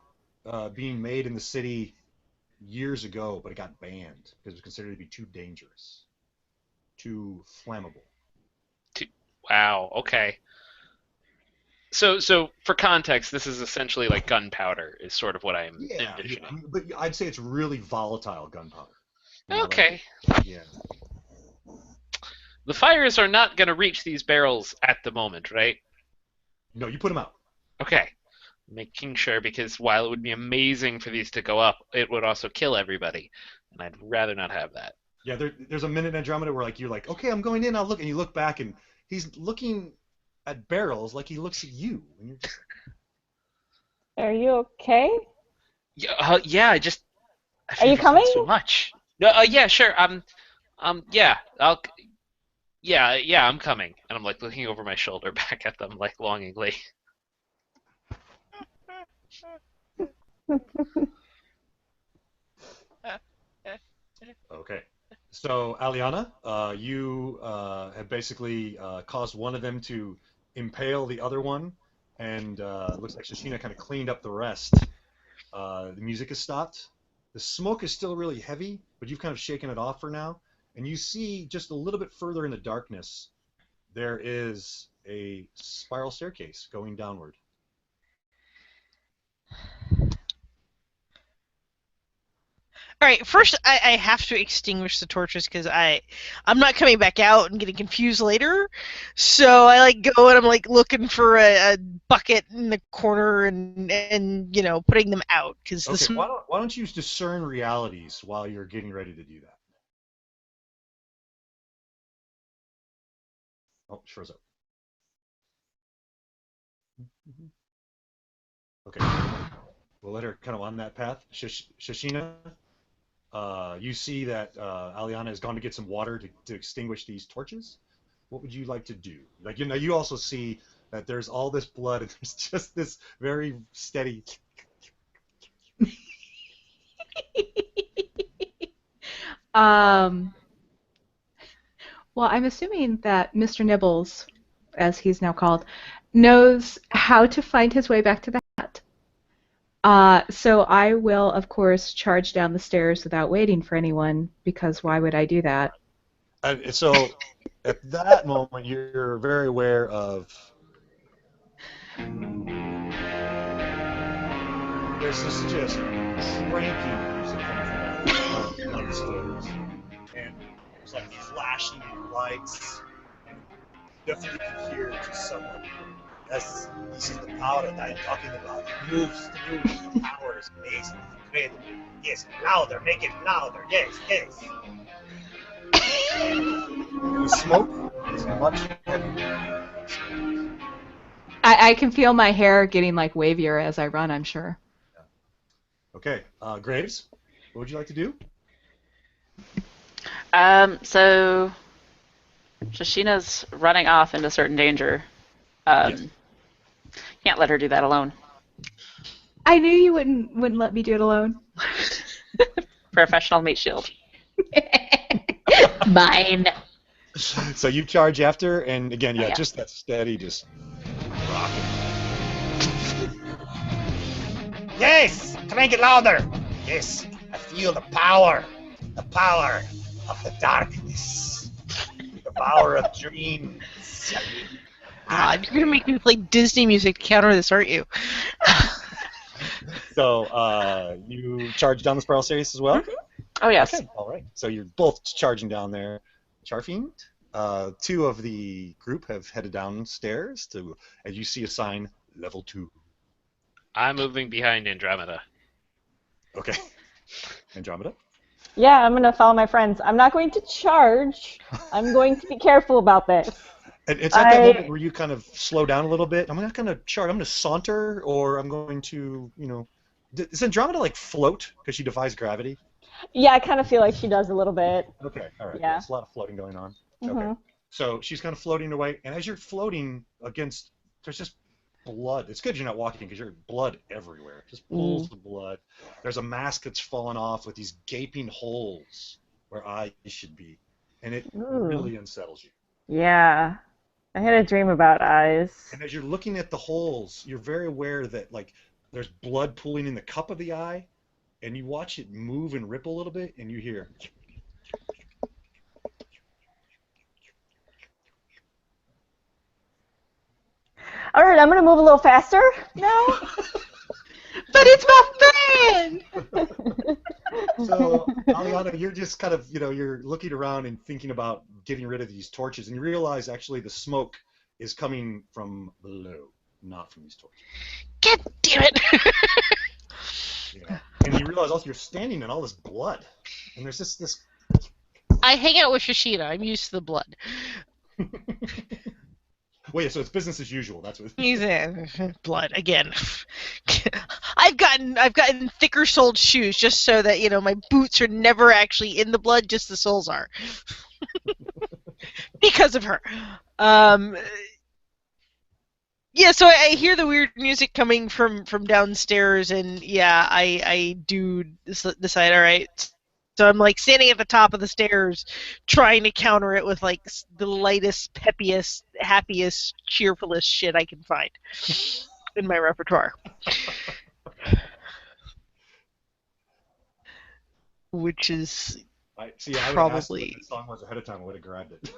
being made in the city years ago, but it got banned because it was considered to be too dangerous, too flammable. Wow. Okay. So for context, this is essentially like gunpowder, is sort of what I'm Yeah, envisioning. but I'd say it's really volatile gunpowder. You know, Okay. yeah. The fires are not going to reach these barrels at the moment, right? No, you put them out. Okay. Making sure, because while it would be amazing for these to go up, it would also kill everybody, and I'd rather not have that. Yeah, there's a minute in Andromeda where you're like, okay, I'm going in, I'll look, and you look back, and he's looking at barrels like he looks at you, and you're just... Are you okay? Yeah. I just. I Are you fear coming? so much. No. Yeah. Sure. Yeah. Yeah. I'm coming, and I'm like looking over my shoulder back at them, like longingly. Okay. So, Aliana, you have basically caused one of them to impale the other one, and it looks like Shashina kind of cleaned up the rest. The music has stopped. The smoke is still really heavy, but you've kind of shaken it off for now. And you see just a little bit further in the darkness, there is a spiral staircase going downward. All right, first I have to extinguish the torches because I'm not coming back out and getting confused later. So I like go and I'm like looking for a bucket in the corner and you know putting them out because Okay, why don't you discern realities while you're getting ready to do that? Oh, shows up. Okay, we'll let her kind of on that path. Shashina, you see that Aliana has gone to get some water to extinguish these torches. What would you like to do? Like, you know, you also see that there's all this blood and there's just this very steady. Well, I'm assuming that Mr. Nibbles, as he's now called, knows how to find his way back to the hat. So I will, of course, charge down the stairs without waiting for anyone, because why would I do that? And so at that moment, you're very aware of. There's this just cranky music coming from down the stairs. And there's like flashing lights. And definitely can hear just someone. This is the power that I'm talking about. It moves through the power is amazing, incredible. Yes, louder, make it louder. Yes, yes. The smoke is much heavier. I can feel my hair getting like wavier as I run, I'm sure. Okay, Graves, what would you like to do? So Shashina's running off into certain danger. Yes. Can't let her do that alone. I knew you wouldn't let me do it alone. Professional meat shield. Mine. So you charge after, and again, yeah, Yeah. just that steady, just rocking. Yes, crank it louder. Yes, I feel the power of the darkness, the power of dreams. God, you're gonna make me play Disney music to counter this, aren't you? So you charge down the spiral staircase as well. Mm-hmm. Oh yes. Okay, all right. So you're both charging down there. Charfiend, two of the group have headed downstairs to, as you see a sign, level 2. I'm moving behind Andromeda. Okay. Andromeda? Yeah, I'm gonna follow my friends. I'm not going to charge. I'm going to be careful about this. And it's at that moment where you kind of slow down a little bit. I'm not going to charge. I'm going to saunter, or I'm going to, you know... Does Andromeda, like, float because she defies gravity? Yeah, I kind of feel like she does a little bit. Okay, all right. Yeah. There's a lot of floating going on. Okay. Mhm. So she's kind of floating away, and as you're floating against... There's just blood. It's good you're not walking because there's blood everywhere. Just pools of blood. There's a mask that's fallen off with these gaping holes where eyes should be. And it really unsettles you. Yeah. I had a dream about eyes. And as you're looking at the holes, you're very aware that like there's blood pooling in the cup of the eye, and you watch it move and ripple a little bit, and you hear. All right, I'm gonna move a little faster now. But it's my fan! So, Aliana, you're just kind of, you're looking around and thinking about getting rid of these torches, and you realize actually the smoke is coming from below, not from these torches. God damn it! Yeah. And you realize also you're standing in all this blood, and there's just this. I hang out with Shishina. I'm used to the blood. Wait, so it's business as usual. That's what. He's in blood again. I've gotten thicker-soled shoes just so that my boots are never actually in the blood, just the soles are. Because of her. Yeah, so I hear the weird music coming from downstairs, and yeah, I do decide, all right. So I'm like standing at the top of the stairs, trying to counter it with like the lightest, peppiest, happiest, cheerfulest shit I can find in my repertoire. Which is I would have asked probably what the song was ahead of time. I would have grabbed it.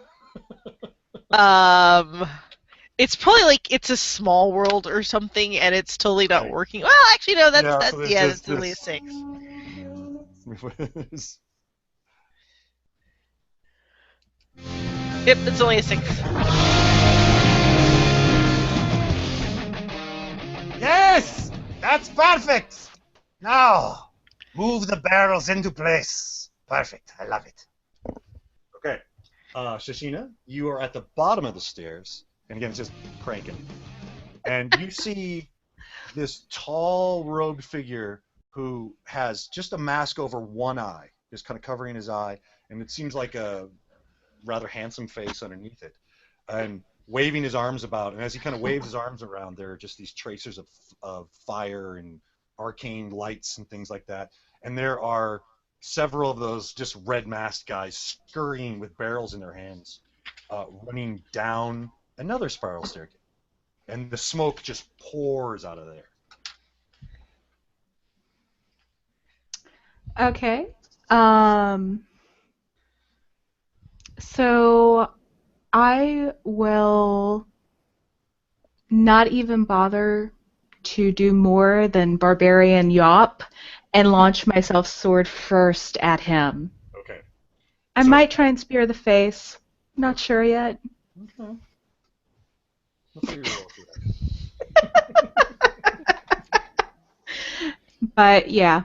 It's probably like It's a Small World or something, and it's totally not working. Well, actually, no, that's it's only a 6. Yep, it's only a 6. Yes! That's perfect! Now, move the barrels into place. Perfect. I love it. Okay. Shishina, you are at the bottom of the stairs, and again, it's just cranking. And you see this tall robed figure who has just a mask over one eye, just kind of covering his eye, and it seems like a rather handsome face underneath it, and waving his arms about. And as he kind of waves his arms around, there are just these tracers of fire and arcane lights and things like that. And there are several of those just red-masked guys scurrying with barrels in their hands, running down another spiral staircase. And the smoke just pours out of there. Okay. So I will not even bother to do more than barbarian yawp and launch myself sword first at him. Okay. I might try and spear the face. Not sure yet. Okay. Let's see your roll for that. But yeah.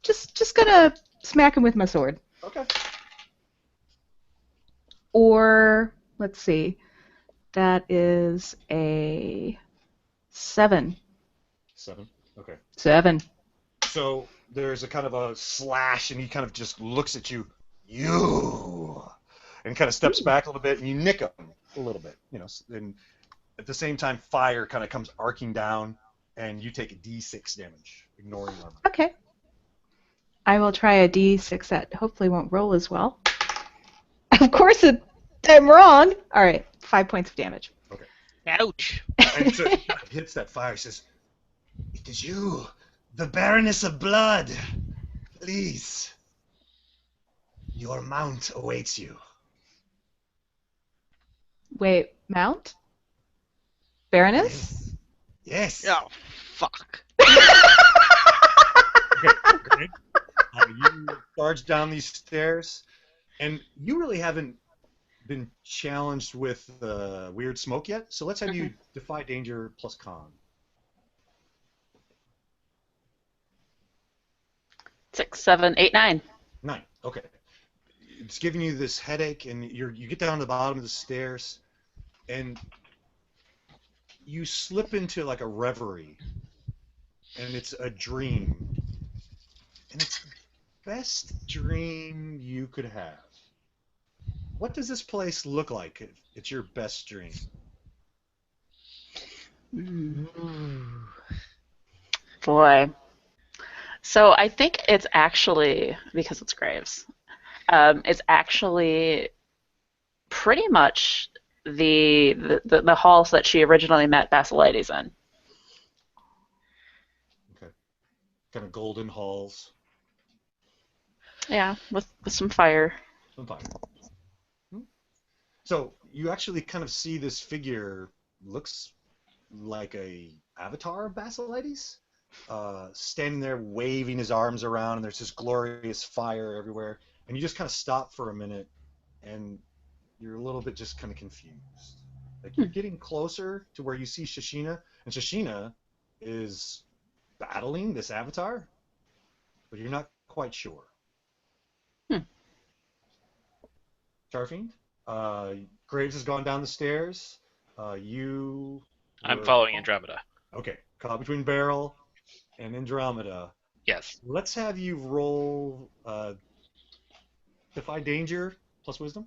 Just gonna smack him with my sword. Okay. Or let's see. That is a 7. 7. Okay. 7. So there's a kind of a slash, and he kind of just looks at you, and kind of steps back a little bit, and you nick him a little bit, and at the same time, fire kind of comes arcing down, and you take a d6 damage, ignoring armor. Okay. I will try a d6 that hopefully won't roll as well. Of course I'm wrong. All right, 5 points of damage. Okay. Ouch. And so he kind of hits that fire, says, "It is you, the Baroness of Blood. Please, your mount awaits you." Wait, mount? Baroness? Yes. Oh, fuck. Okay. You charge down these stairs, and you really haven't been challenged with weird smoke yet, so let's have you defy danger plus con. 6, 7, 8, 9. 9. Okay. It's giving you this headache, and you get down to the bottom of the stairs, and you slip into like a reverie, and it's a dream, and it's the best dream you could have. What does this place look like if it's your best dream? Boy. So I think it's actually, because it's Graves, it's actually pretty much the halls that she originally met Basilides in. Okay. Kind of golden halls. Yeah, with some fire. Some fire. So you actually kind of see this figure looks like a avatar of Basilides, standing there waving his arms around, and there's this glorious fire everywhere. And you just kind of stop for a minute, and you're a little bit just kind of confused. Like you're getting closer to where you see Shishina, and Shishina is battling this avatar, but you're not quite sure. Starfiend, Graves has gone down the stairs. I'm following Andromeda. Okay, caught between Beryl and Andromeda. Yes. Let's have you roll Defy Danger plus Wisdom.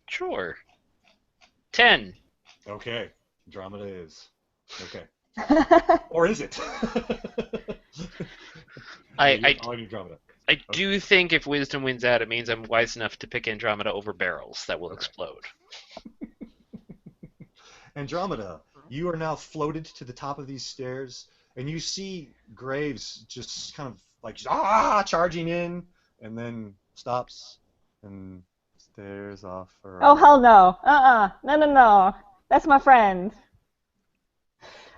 Sure. 10. Okay, Andromeda is. Okay. Or is it? I Andromeda. do think if Wisdom wins out, it means I'm wise enough to pick Andromeda over barrels that will explode. Andromeda, you are now floated to the top of these stairs, and you see Graves just kind of like charging in, and then stops and stares off. Oh, hell no. No. That's my friend.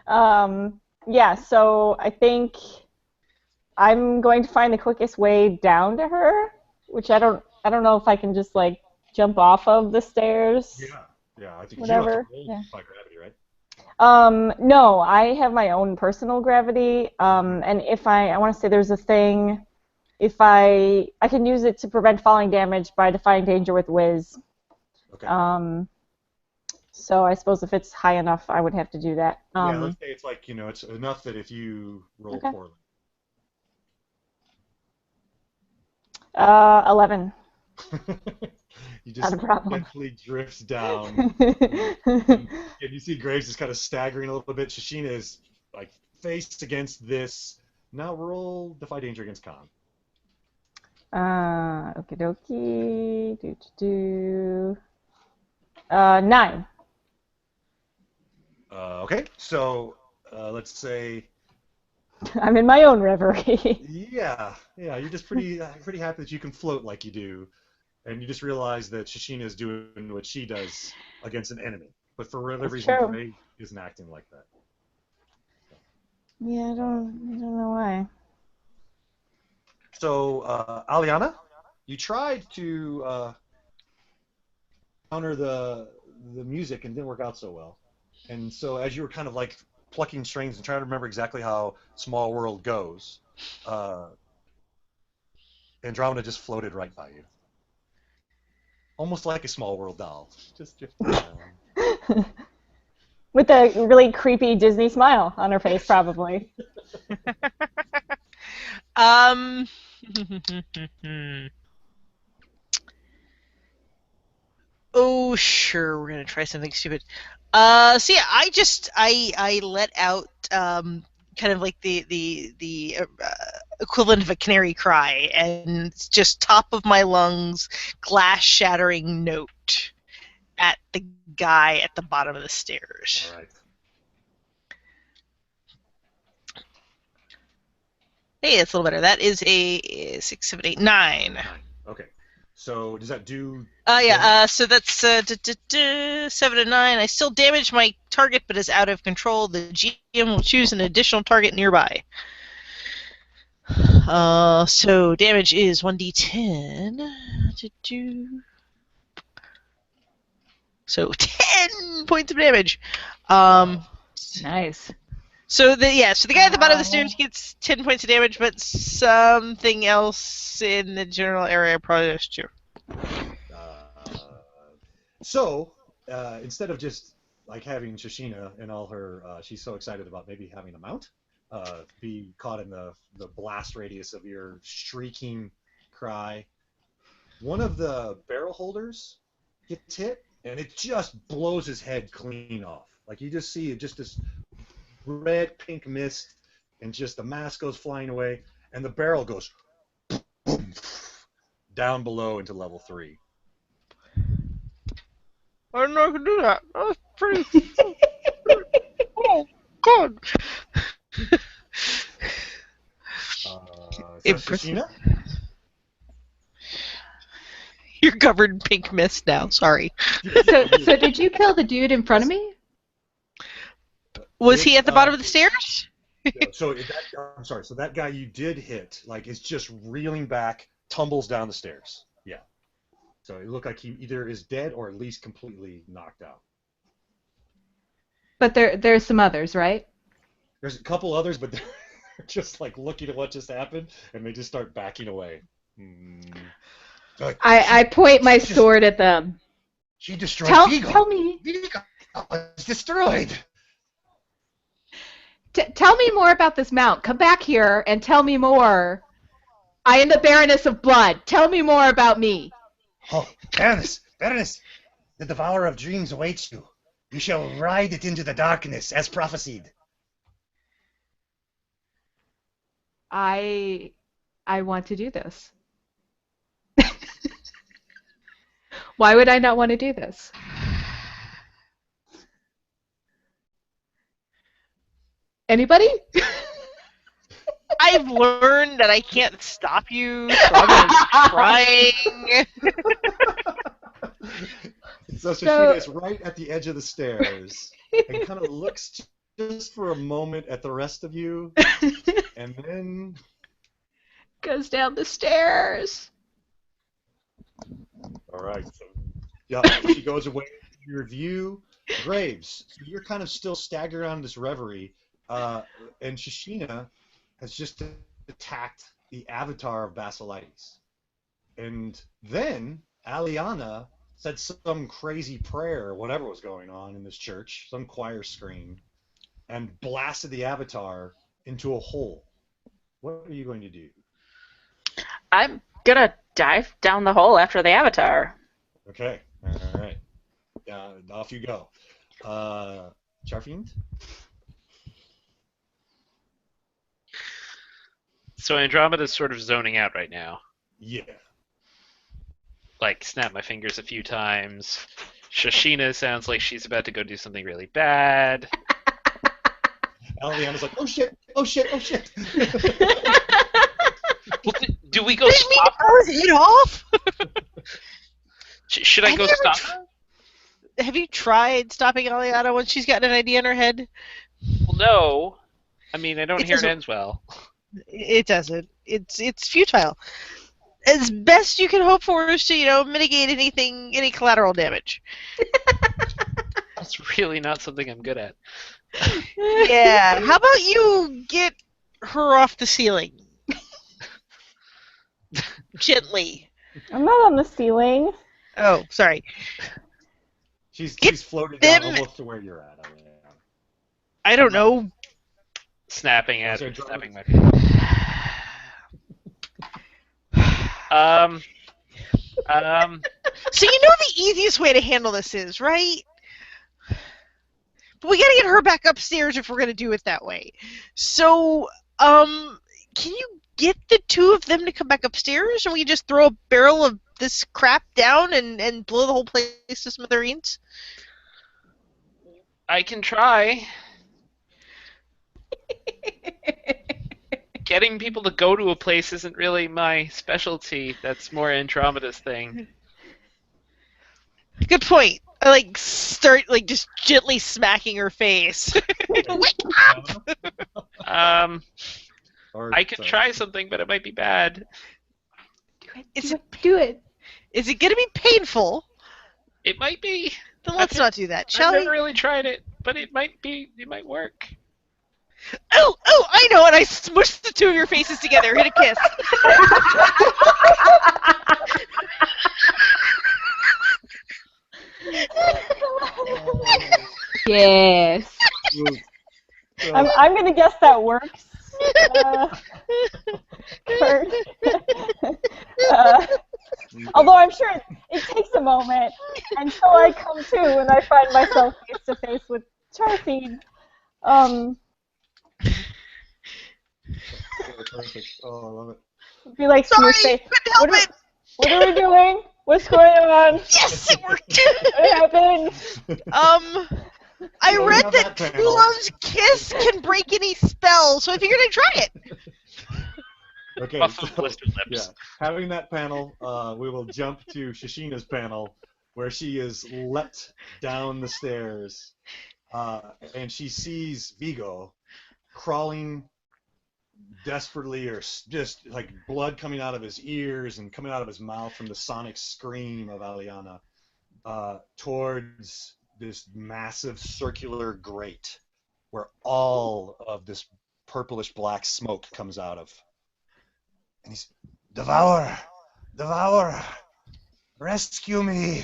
Yeah, so I think I'm going to find the quickest way down to her, which I don't know if I can just like jump off of the stairs. Yeah, I think Whatever. you have to roll by gravity, right? No, I have my own personal gravity, and if I want to say there's a thing, if I can use it to prevent falling damage by defying danger with Wiz. Okay. So I suppose if it's high enough, I would have to do that. Yeah, let's say it's like, it's enough that if you roll poorly. 11. You just Not a problem. gently drifts down. and you see Graves is kind of staggering a little bit. Shishina is like faced against this. Now roll Defy Danger against Khan. Okie dokie. 9. Okay, so let's say. I'm in my own reverie. Yeah, you're just pretty happy that you can float like you do, and you just realize that Shishina is doing what she does against an enemy, but for whatever reason, Graves isn't acting like that. Yeah, I don't know why. So, Aliana, you tried to counter the music and didn't work out so well. And so as you were kind of like plucking strings and trying to remember exactly how Small World goes, Andromeda just floated right by you. Almost like a Small World doll. Just drifting around. With a really creepy Disney smile on her face, probably. Oh, sure, we're gonna try something stupid. So yeah, I let out kind of like the equivalent of a canary cry, and it's just top of my lungs, glass shattering note at the guy at the bottom of the stairs. All right. Hey, that's a little better. That is a 6, 7, 8, 9. Okay. So does that do? So that's 7 and 9. I still damage my target, but is out of control. The GM will choose an additional target nearby. So damage is 1d10. So 10 points of damage. Nice. So the guy at the bottom of the stairs gets 10 points of damage, but something else in the general area probably does too. So instead of just like having Shishina and all her, she's so excited about maybe having a mount, be caught in the blast radius of your shrieking cry. One of the barrel holders gets hit, and it just blows his head clean off. Like you just see just this red pink mist, and just the mask goes flying away, and the barrel goes boom, down below into level 3. I didn't know I could do that. That was pretty. Oh, God. So Impressive. Shashina? You're covered in pink mist now. Sorry. So did you kill the dude in front of me? Was he at the bottom of the stairs? Yeah, so I'm sorry. So that guy you did hit, like, is just reeling back, tumbles down the stairs. Yeah. So it looked like he either is dead or at least completely knocked out. But there's some others, right? There's a couple others, but they're just like looking at what just happened, and they just start backing away. I point my sword at them. She destroyed Vigo. Tell me. Vigo was destroyed. Tell me more about this mount. Come back here and tell me more. I am the Baroness of Blood. Tell me more about me. Oh, Baroness, the Devourer of Dreams awaits you. You shall ride it into the darkness, as prophesied. I want to do this. Why would I not want to do this? Anybody? I've learned that I can't stop you, so I'm trying. So Shashina is right at the edge of the stairs and kind of looks just for a moment at the rest of you, and then Goes down the stairs. all right. So yeah, she goes away to review. Graves, so you're kind of still staggered on this reverie, and Shashina has just attacked the avatar of Basilides. And then Aliana said some crazy prayer or whatever was going on in this church, some choir scream, and blasted the avatar into a hole. What are you going to do? I'm gonna dive down the hole after the avatar. Okay, all right. Off you go. Charfiend? So Andromeda's sort of zoning out right now. Yeah. Like, snap my fingers a few times. Shashina sounds like she's about to go do something really bad. Aliana's like, oh shit, oh shit, oh shit. Well, do we go Didn't mean stop to blow his head off. Should I go stop her? Have you tried stopping Aliana when she's got an idea in her head? Well, no. I mean, I don't It hear it doesn't- ends well. It doesn't. It's futile. As best you can hope for is to, mitigate any collateral damage. That's really not something I'm good at. Yeah. How about you get her off the ceiling? Gently. I'm not on the ceiling. Oh, sorry. She's Get floated down them- almost to where you're at. I don't know. Snapping at Okay, her, drop snapping it. my fingers. So you know the easiest way to handle this is, right? But we gotta get her back upstairs if we're gonna do it that way. So, can you get the two of them to come back upstairs and we just throw a barrel of this crap down and blow the whole place to smithereens? I can try. Getting people to go to a place isn't really my specialty. That's more Andromeda's thing. Good point. I start just gently smacking her face. Wake up! I could try something, but it might be bad. Do it. Is it gonna be painful? It might be. Then let's not do that, shall I've we? never really tried it, but it might be. It might work. Oh, I know it. I smushed the two of your faces together. Hit a kiss. Yes. I'm gonna guess that works. Curt. Although I'm sure it takes a moment until I come to and I find myself face to face with Charfiend. Perfect. Oh, I love it. Be like, Sorry, smooth face. couldn't help it. What are we doing? What's going on? Yes, it worked. What happened? I Well, we read have that that True panel. Love's Kiss can break any spell, so I figured I'd try it. Okay, Puff of blistered lips. yeah, having that panel, we will jump to Shishina's panel, where she is leapt down the stairs, and she sees Vigo crawling desperately, or just like blood coming out of his ears and coming out of his mouth from the sonic scream of Aliana, towards this massive circular grate where all of this purplish black smoke comes out of. And he's, devour, devour, rescue me.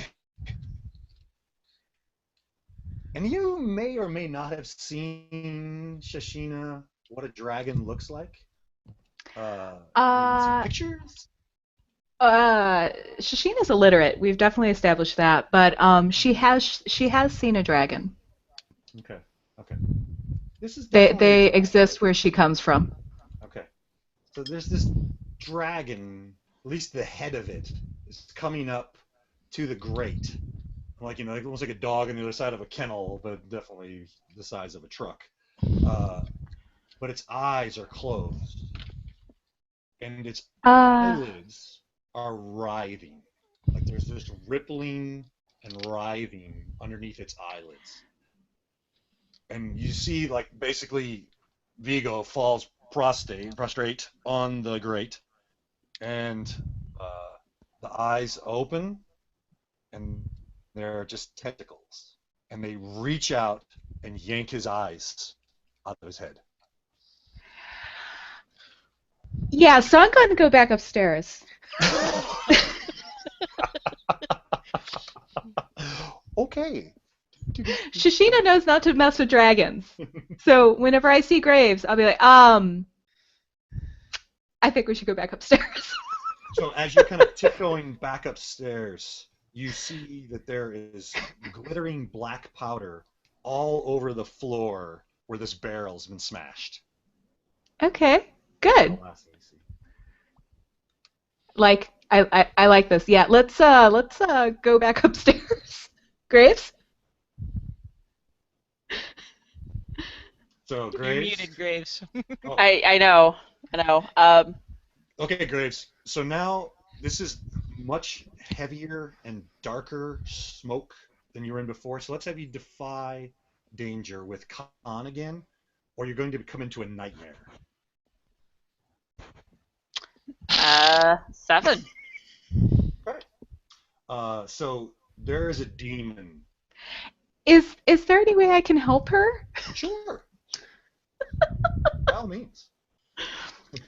And you may or may not have seen, Shishina, what a dragon looks like. Some pictures? Shishina's illiterate. We've definitely established that, but she has seen a dragon. Okay. This is They definitely exist where she comes from. Okay. So there's this dragon, at least the head of it, is coming up to the grate. Like, almost like a dog on the other side of a kennel, but definitely the size of a truck. But its eyes are closed. And its eyelids are writhing. Like there's this rippling and writhing underneath its eyelids. And you see, like, basically Vigo falls prostrate on the grate, and the eyes open, and they're just tentacles, and they reach out and yank his eyes out of his head. Yeah, so I'm going to go back upstairs. Okay. Shishina knows not to mess with dragons. So whenever I see Graves, I'll be like, I think we should go back upstairs. So as you're kind of tiptoeing back upstairs, you see that there is glittering black powder all over the floor where this barrel's been smashed. Okay, good. The last thing you see. Like, I like this. Yeah, let's go back upstairs. Graves? So, You're Graves. muted, Graves. Oh, I know. okay, Graves. So now this is much heavier and darker smoke than you were in before. So let's have you defy danger with con again, or you're going to come into a nightmare. 7. Right. So there is a demon. Is there any way I can help her? Sure. By all means.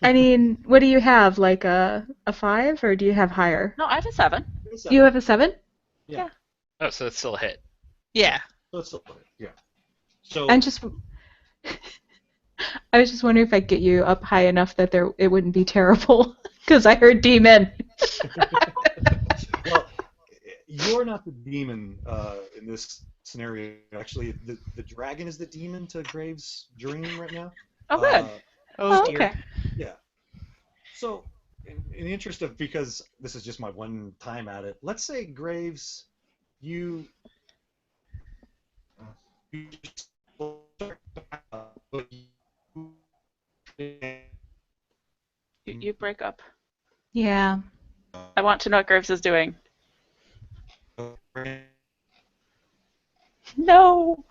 I mean, what do you have? Like a 5, or do you have higher? No, I have a 7. You have a 7? Yeah. Oh, so it's still a hit. Yeah. Let's look at it. Yeah. So I was just wondering if I could get you up high enough that it wouldn't be terrible, because I heard demon. well, you're not the demon in this scenario. Actually, the dragon is the demon to Graves' dream right now. Oh, good. Oh, Oh, dear. okay. Yeah. So, in the interest of, because this is just my one time at it, let's say Graves, you You break up. Yeah. I want to know what Graves is doing. No.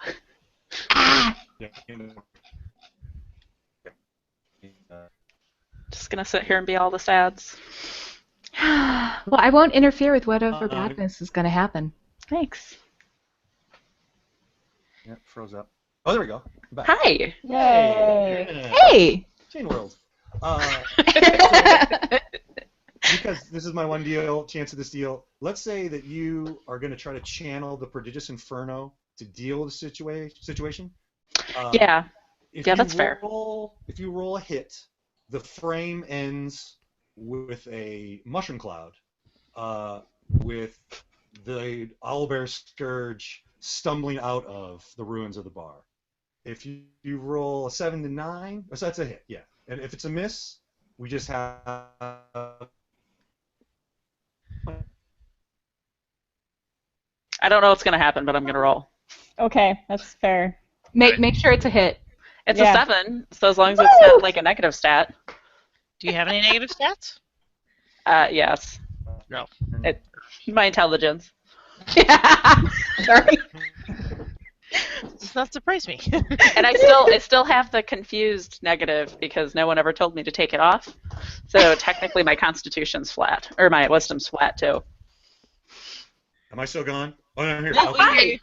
Just gonna sit here and be all the sads. Well, I won't interfere with whatever badness is going to happen. Thanks. Yeah, froze up. Oh, there we go. I'm back. Hi. Yay! Yeah. Hey! Chain World. Because this is my one chance of this deal. Let's say that you are going to try to channel the prodigious inferno to deal with the situation. Yeah. If Yeah, you that's fair. If you roll a hit, the frame ends with a mushroom cloud, with the Owlbear Scourge stumbling out of the ruins of the bar. If you roll a 7 to 9, so that's a hit, yeah. And if it's a miss, we just have I don't know what's going to happen, but I'm going to roll. Okay, that's fair. Make sure it's a hit. It's Yeah. a 7, so as long as it's not like a negative stat. Do you have any negative stats? Yes. No. My intelligence. Sorry. Does not surprise me. And I still have the confused negative because no one ever told me to take it off. So technically my constitution's flat. Or my wisdom's flat too. Am I still gone? Oh, no, I'm here. No, Okay.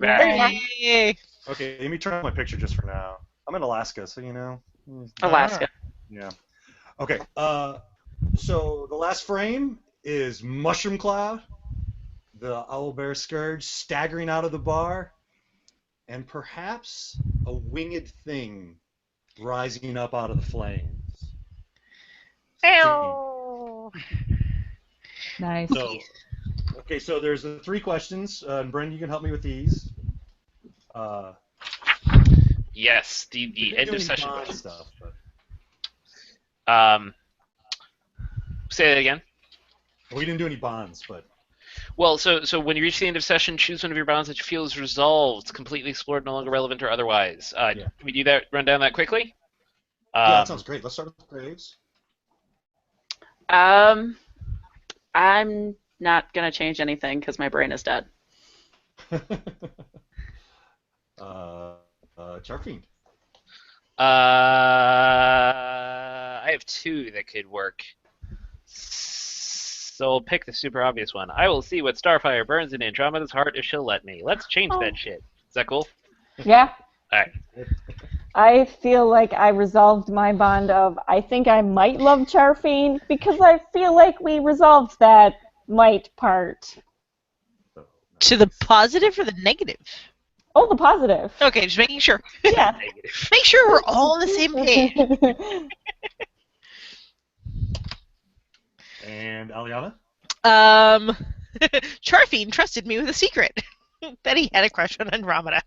Yay. Okay, let me turn on my picture just for now. I'm in Alaska, so you know. Alaska. Yeah. Okay. So the last frame is Mushroom Cloud, the Owlbear Scourge staggering out of the bar, and perhaps a winged thing rising up out of the flames. Nice. So, okay, so there's the 3 questions, and Brendan, you can help me with these. Yes, we the didn't end do of any session. bond stuff, but Say that again. we didn't do any bonds, but Well, so when you reach the end of session, choose one of your bonds that you feel is resolved, completely explored, no longer relevant, or otherwise. Can we do that? Run down that quickly? yeah, that sounds great. Let's start with Graves. I'm not going to change anything because my brain is dead. Charfiend. I have 2 that could work. So I'll pick the super obvious one. I will see what Starfire burns in Andromeda's heart if she'll let me. Let's change that shit. Is that cool? Yeah. Alright. I feel like I resolved my bond of I think I might love Charfiend because I feel like we resolved that might part. To the positive or the negative? Oh, the positive. Okay, just making sure. Yeah. Negative. Make sure we're all on the same page. And Aliana? Charfiend trusted me with a secret. That he had a crush on Andromeda.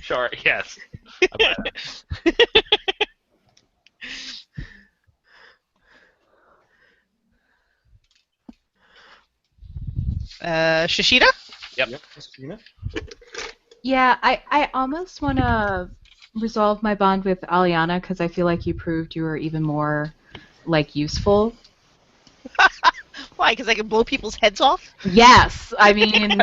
Sure, yes. I buy that. Shishida? Yep. Christina? Yeah, I almost want to resolve my bond with Aliana because I feel like you proved you were even more, like, useful. Why? Because I can blow people's heads off? Yes, I mean,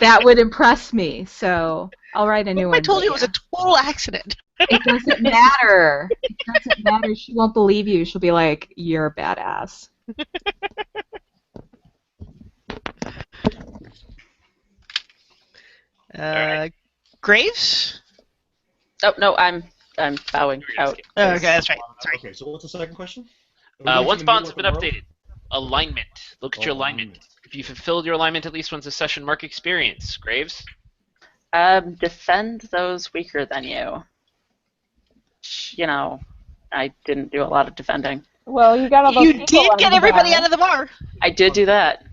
that would impress me, so I'll write a new What one. if I told but you it was a total accident? It doesn't matter. It doesn't matter. She won't believe you. She'll be like, you're a badass. Alright. Graves? Oh, no, I'm bowing out. Oh, okay, that's right. Sorry. Okay, so what's the second question? Are we going Once to the bonds have new been world? updated. Alignment. Look at your alignment. If you fulfilled your alignment at least once a session, mark experience. Graves? Defend those weaker than you. You know, I didn't do a lot of defending. Well, you got all those You people did on get the everybody bar. out of the bar. I did do that.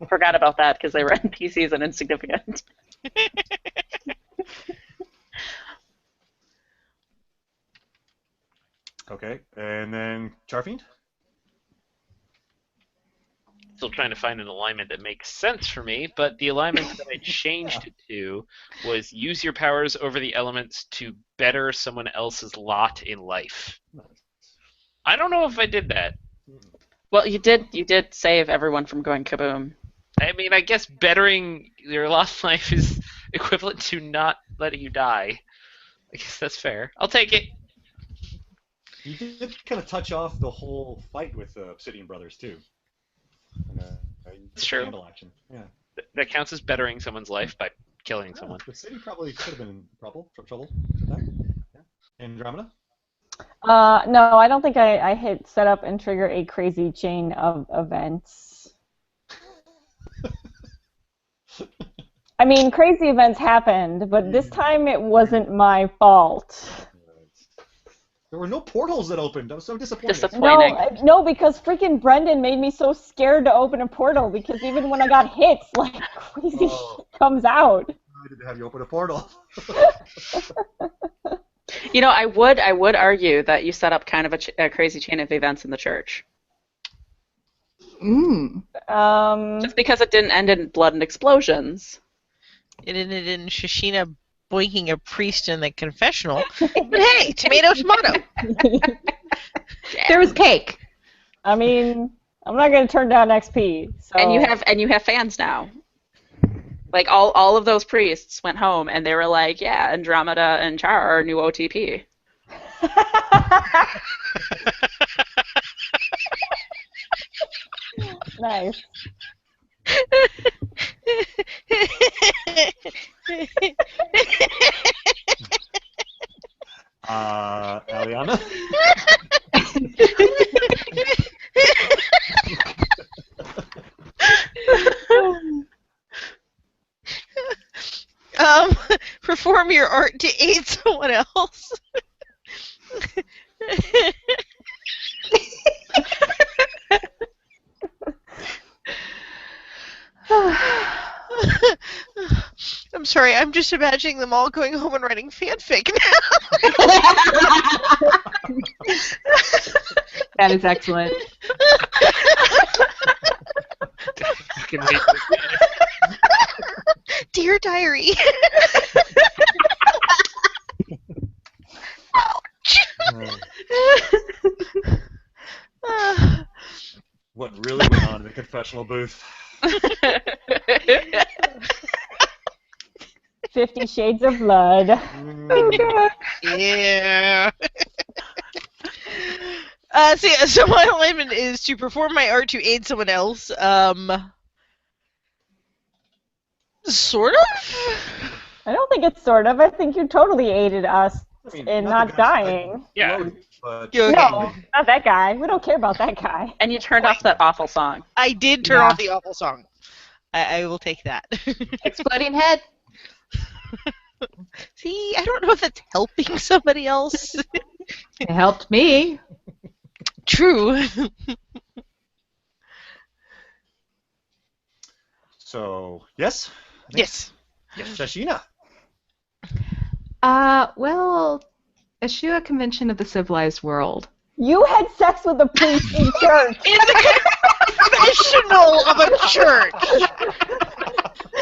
Forgot about that because they were NPCs and insignificant. Okay, and then Charfiend? Still trying to find an alignment that makes sense for me, but the alignment that I changed it to was use your powers over the elements to better someone else's lot in life. I don't know if I did that. Well, you did save everyone from going kaboom. I mean, I guess bettering your lot in life is equivalent to not letting you die. I guess that's fair. I'll take it. You did kind of touch off the whole fight with the Obsidian Brothers, too. It's true. Handle action. Yeah. That counts as bettering someone's life by killing someone. The city probably could have been in trouble with that. Yeah. Andromeda? No, I don't think I hit set up and trigger a crazy chain of events. I mean, crazy events happened, but this time it wasn't my fault. There were no portals that opened. I was so disappointed. Disappointing. No, because freaking Brendan made me so scared to open a portal because even when I got hits, like, crazy shit comes out. I didn't have you open a portal. You know, I would argue that you set up kind of a crazy chain of events in the church. Just because it didn't end in blood and explosions. It ended in Shashina boinking a priest in the confessional. But hey, tomato, tomato. There was cake. I mean, I'm not going to turn down XP. So. And you have fans now. Like all of those priests went home and they were like, yeah, Andromeda and Char are new OTP. Nice. Aliana? Perform your art to aid someone else. I'm sorry, I'm just imagining them all going home and writing fanfic now. That is excellent. Dear diary. What really went on in the confessional booth? 50 Shades of Blood. Yeah. So my alignment is to perform my art to aid someone else. Sort of? I don't think it's sort of. I think you totally aided us in not the guy dying. Yeah. But Okay. No, not that guy. We don't care about that guy. And you turned off that awful song. I did turn Yeah. off the awful song. I will take that. Exploding head. See, I don't know if that's helping somebody else. It helped me. True. So, yes? Yes. Yes, Shashina. Well, eschew a convention of the civilized world. You had sex with a priest in church. In the confessional of a church.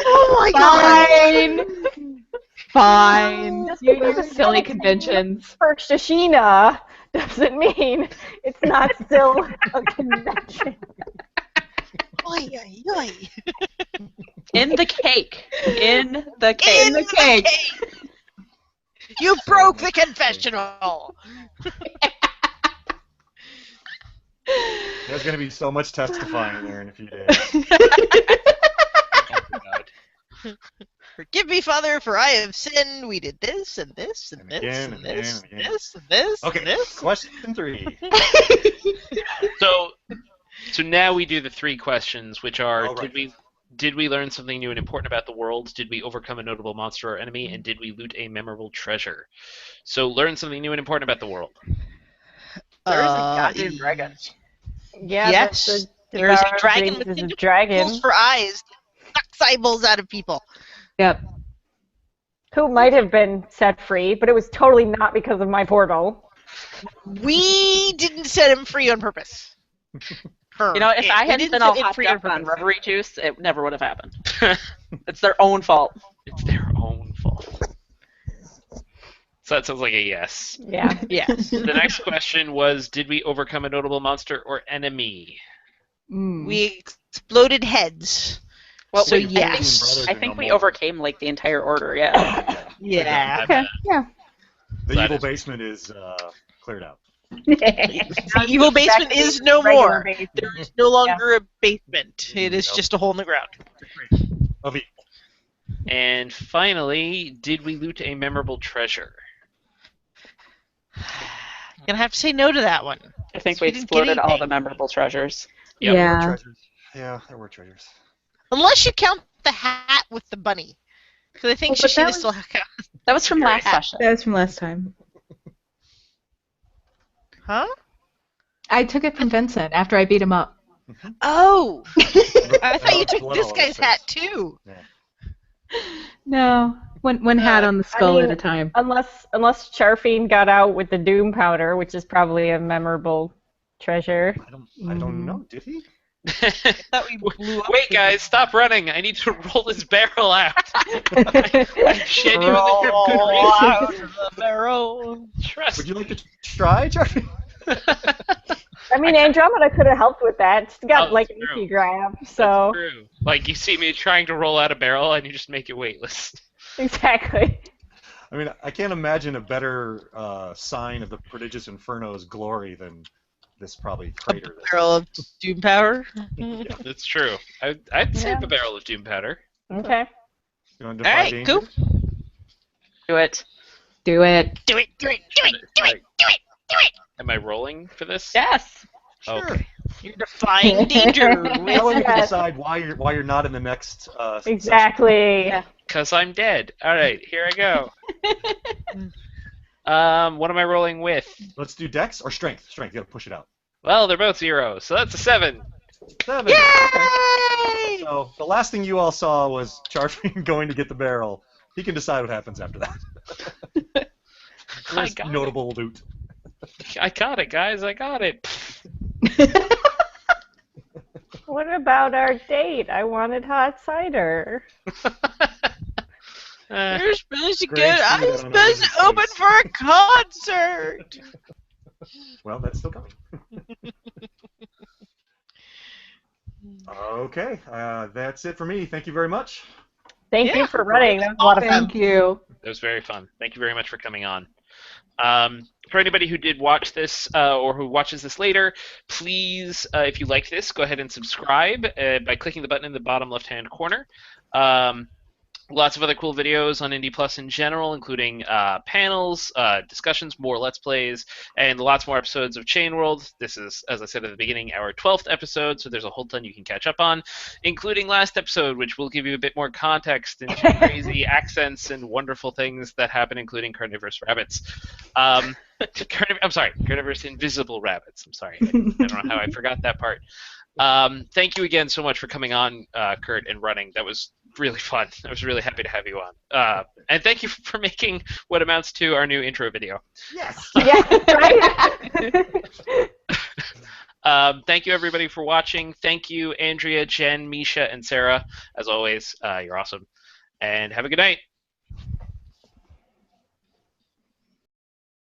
Oh my god. Fine. Just You because use it's silly not conventions. For Shashina doesn't mean it's not still a convention. Oy, oy, oy. In the cake. In the cake. In the cake. You broke the confessional. There's going to be so much testifying there in a few days. Oh, God. Forgive me, Father, for I have sinned. We did this and this and And this again, and and this again, and and again. this and this Okay, and this. question 3. So now we do the 3 questions, which are: Oh, right. did we learn something new and important about the world? Did we overcome a notable monster or enemy? And did we loot a memorable treasure? So learn something new and important about the world. There is a goddamn dragon. Yeah, Yes, the there's a Devourer of dragon Dreams with is a nipples dragon for eyes. Sucks eyeballs out of people. Yep. who might have been set free, but it was totally not because of my portal. We didn't set him free on purpose. You know, if I We hadn't didn't been set all him hopped free up on purpose. reverie juice, it never would have happened. It's their own fault. It's their own fault. So that sounds like a yes. Yeah. Yes. The next question was, did we overcome a notable monster or enemy? We exploded heads. Well, So, I yes. think, I think we overcame like the entire order. Yeah. Yeah. Okay. Yeah. The That evil is- basement is cleared out. The evil basement is no Regular more. basement. There is no longer a basement. It is Nope. just a hole in the ground. Of evil. And finally, did we loot a memorable treasure? Gonna have to say no to that one. I think We we didn't get exploded all anything. the memorable treasures. Yep. Yeah. Treasures. Yeah, there were treasures. Unless you count the hat with the bunny. Because I think Well, but that Shashina was- still counts. That was from last session. That was from last time. Huh? I took it from Vincent after I beat him up. Oh! I thought you took Blood this all guy's over hat his too. No, one hat on the skull mean- at a time. Unless Charfiend got out with the Doom powder, which is probably a memorable treasure. I don't know. Did he? thought we blew up Wait, the- guys, stop running. I need to roll this barrel out. I genuinely have good Roll reason. out of the barrel. Trust Would you like to try, Charlie? I mean, Andromeda could have helped with that. She's got Oh, like that's an true. easy grab, That's so true. Like, you see me trying to roll out a barrel, and you just make it weightless. exactly. I mean, I can't imagine a better sign of the prodigious Inferno's glory than this probably crater. Barrel of doom power. That's true. I'd save Yeah. a barrel of doom powder. Okay. You want All to defy right, danger? cool. Do it. Do it. Do it, do it, do it, do it, do it, do it. Am I rolling for this? Yes. Okay. You're defying danger. How will you Yes. decide why you're not in the next session? Exactly. Yeah. Because I'm dead. All right, here I go. What am I rolling with? Let's do Dex or Strength. Strength. You gotta push it out. Well, they're both zeros, so that's a 7. 7. Okay. Yay! So the last thing you all saw was Charfing going to get the barrel. He can decide what happens after that. I There's got notable loot. it. I got it, guys. I got it. What about our date? I wanted hot cider. You're supposed to Great, get. see I'm that on supposed to everybody's open face. for a concert. Well, that's still coming. Okay, that's it for me. Thank you very much. Thank Yeah. you for running. That was a lot of fun. Thank you. That was very fun. Thank you very much for coming on. For anybody who did watch this or who watches this later, please, if you like this, go ahead and subscribe by clicking the button in the bottom left-hand corner. Lots of other cool videos on Indie Plus in general, including panels, discussions, more Let's Plays, and lots more episodes of Chain World. This is, as I said at the beginning, our 12th episode, so there's a whole ton you can catch up on, including last episode, which will give you a bit more context into crazy accents and wonderful things that happen, including carnivorous rabbits. I'm sorry, carnivorous invisible rabbits. I'm sorry. I don't know how I forgot that part. Thank you again so much for coming on, Curt, and running. That was really fun. I was really happy to have you on. And thank you for making what amounts to our new intro video. Yes. Yeah, right? Thank you, everybody, for watching. Thank you, Andrea, Jen, Misha, and Sarah. As always, you're awesome. And have a good night.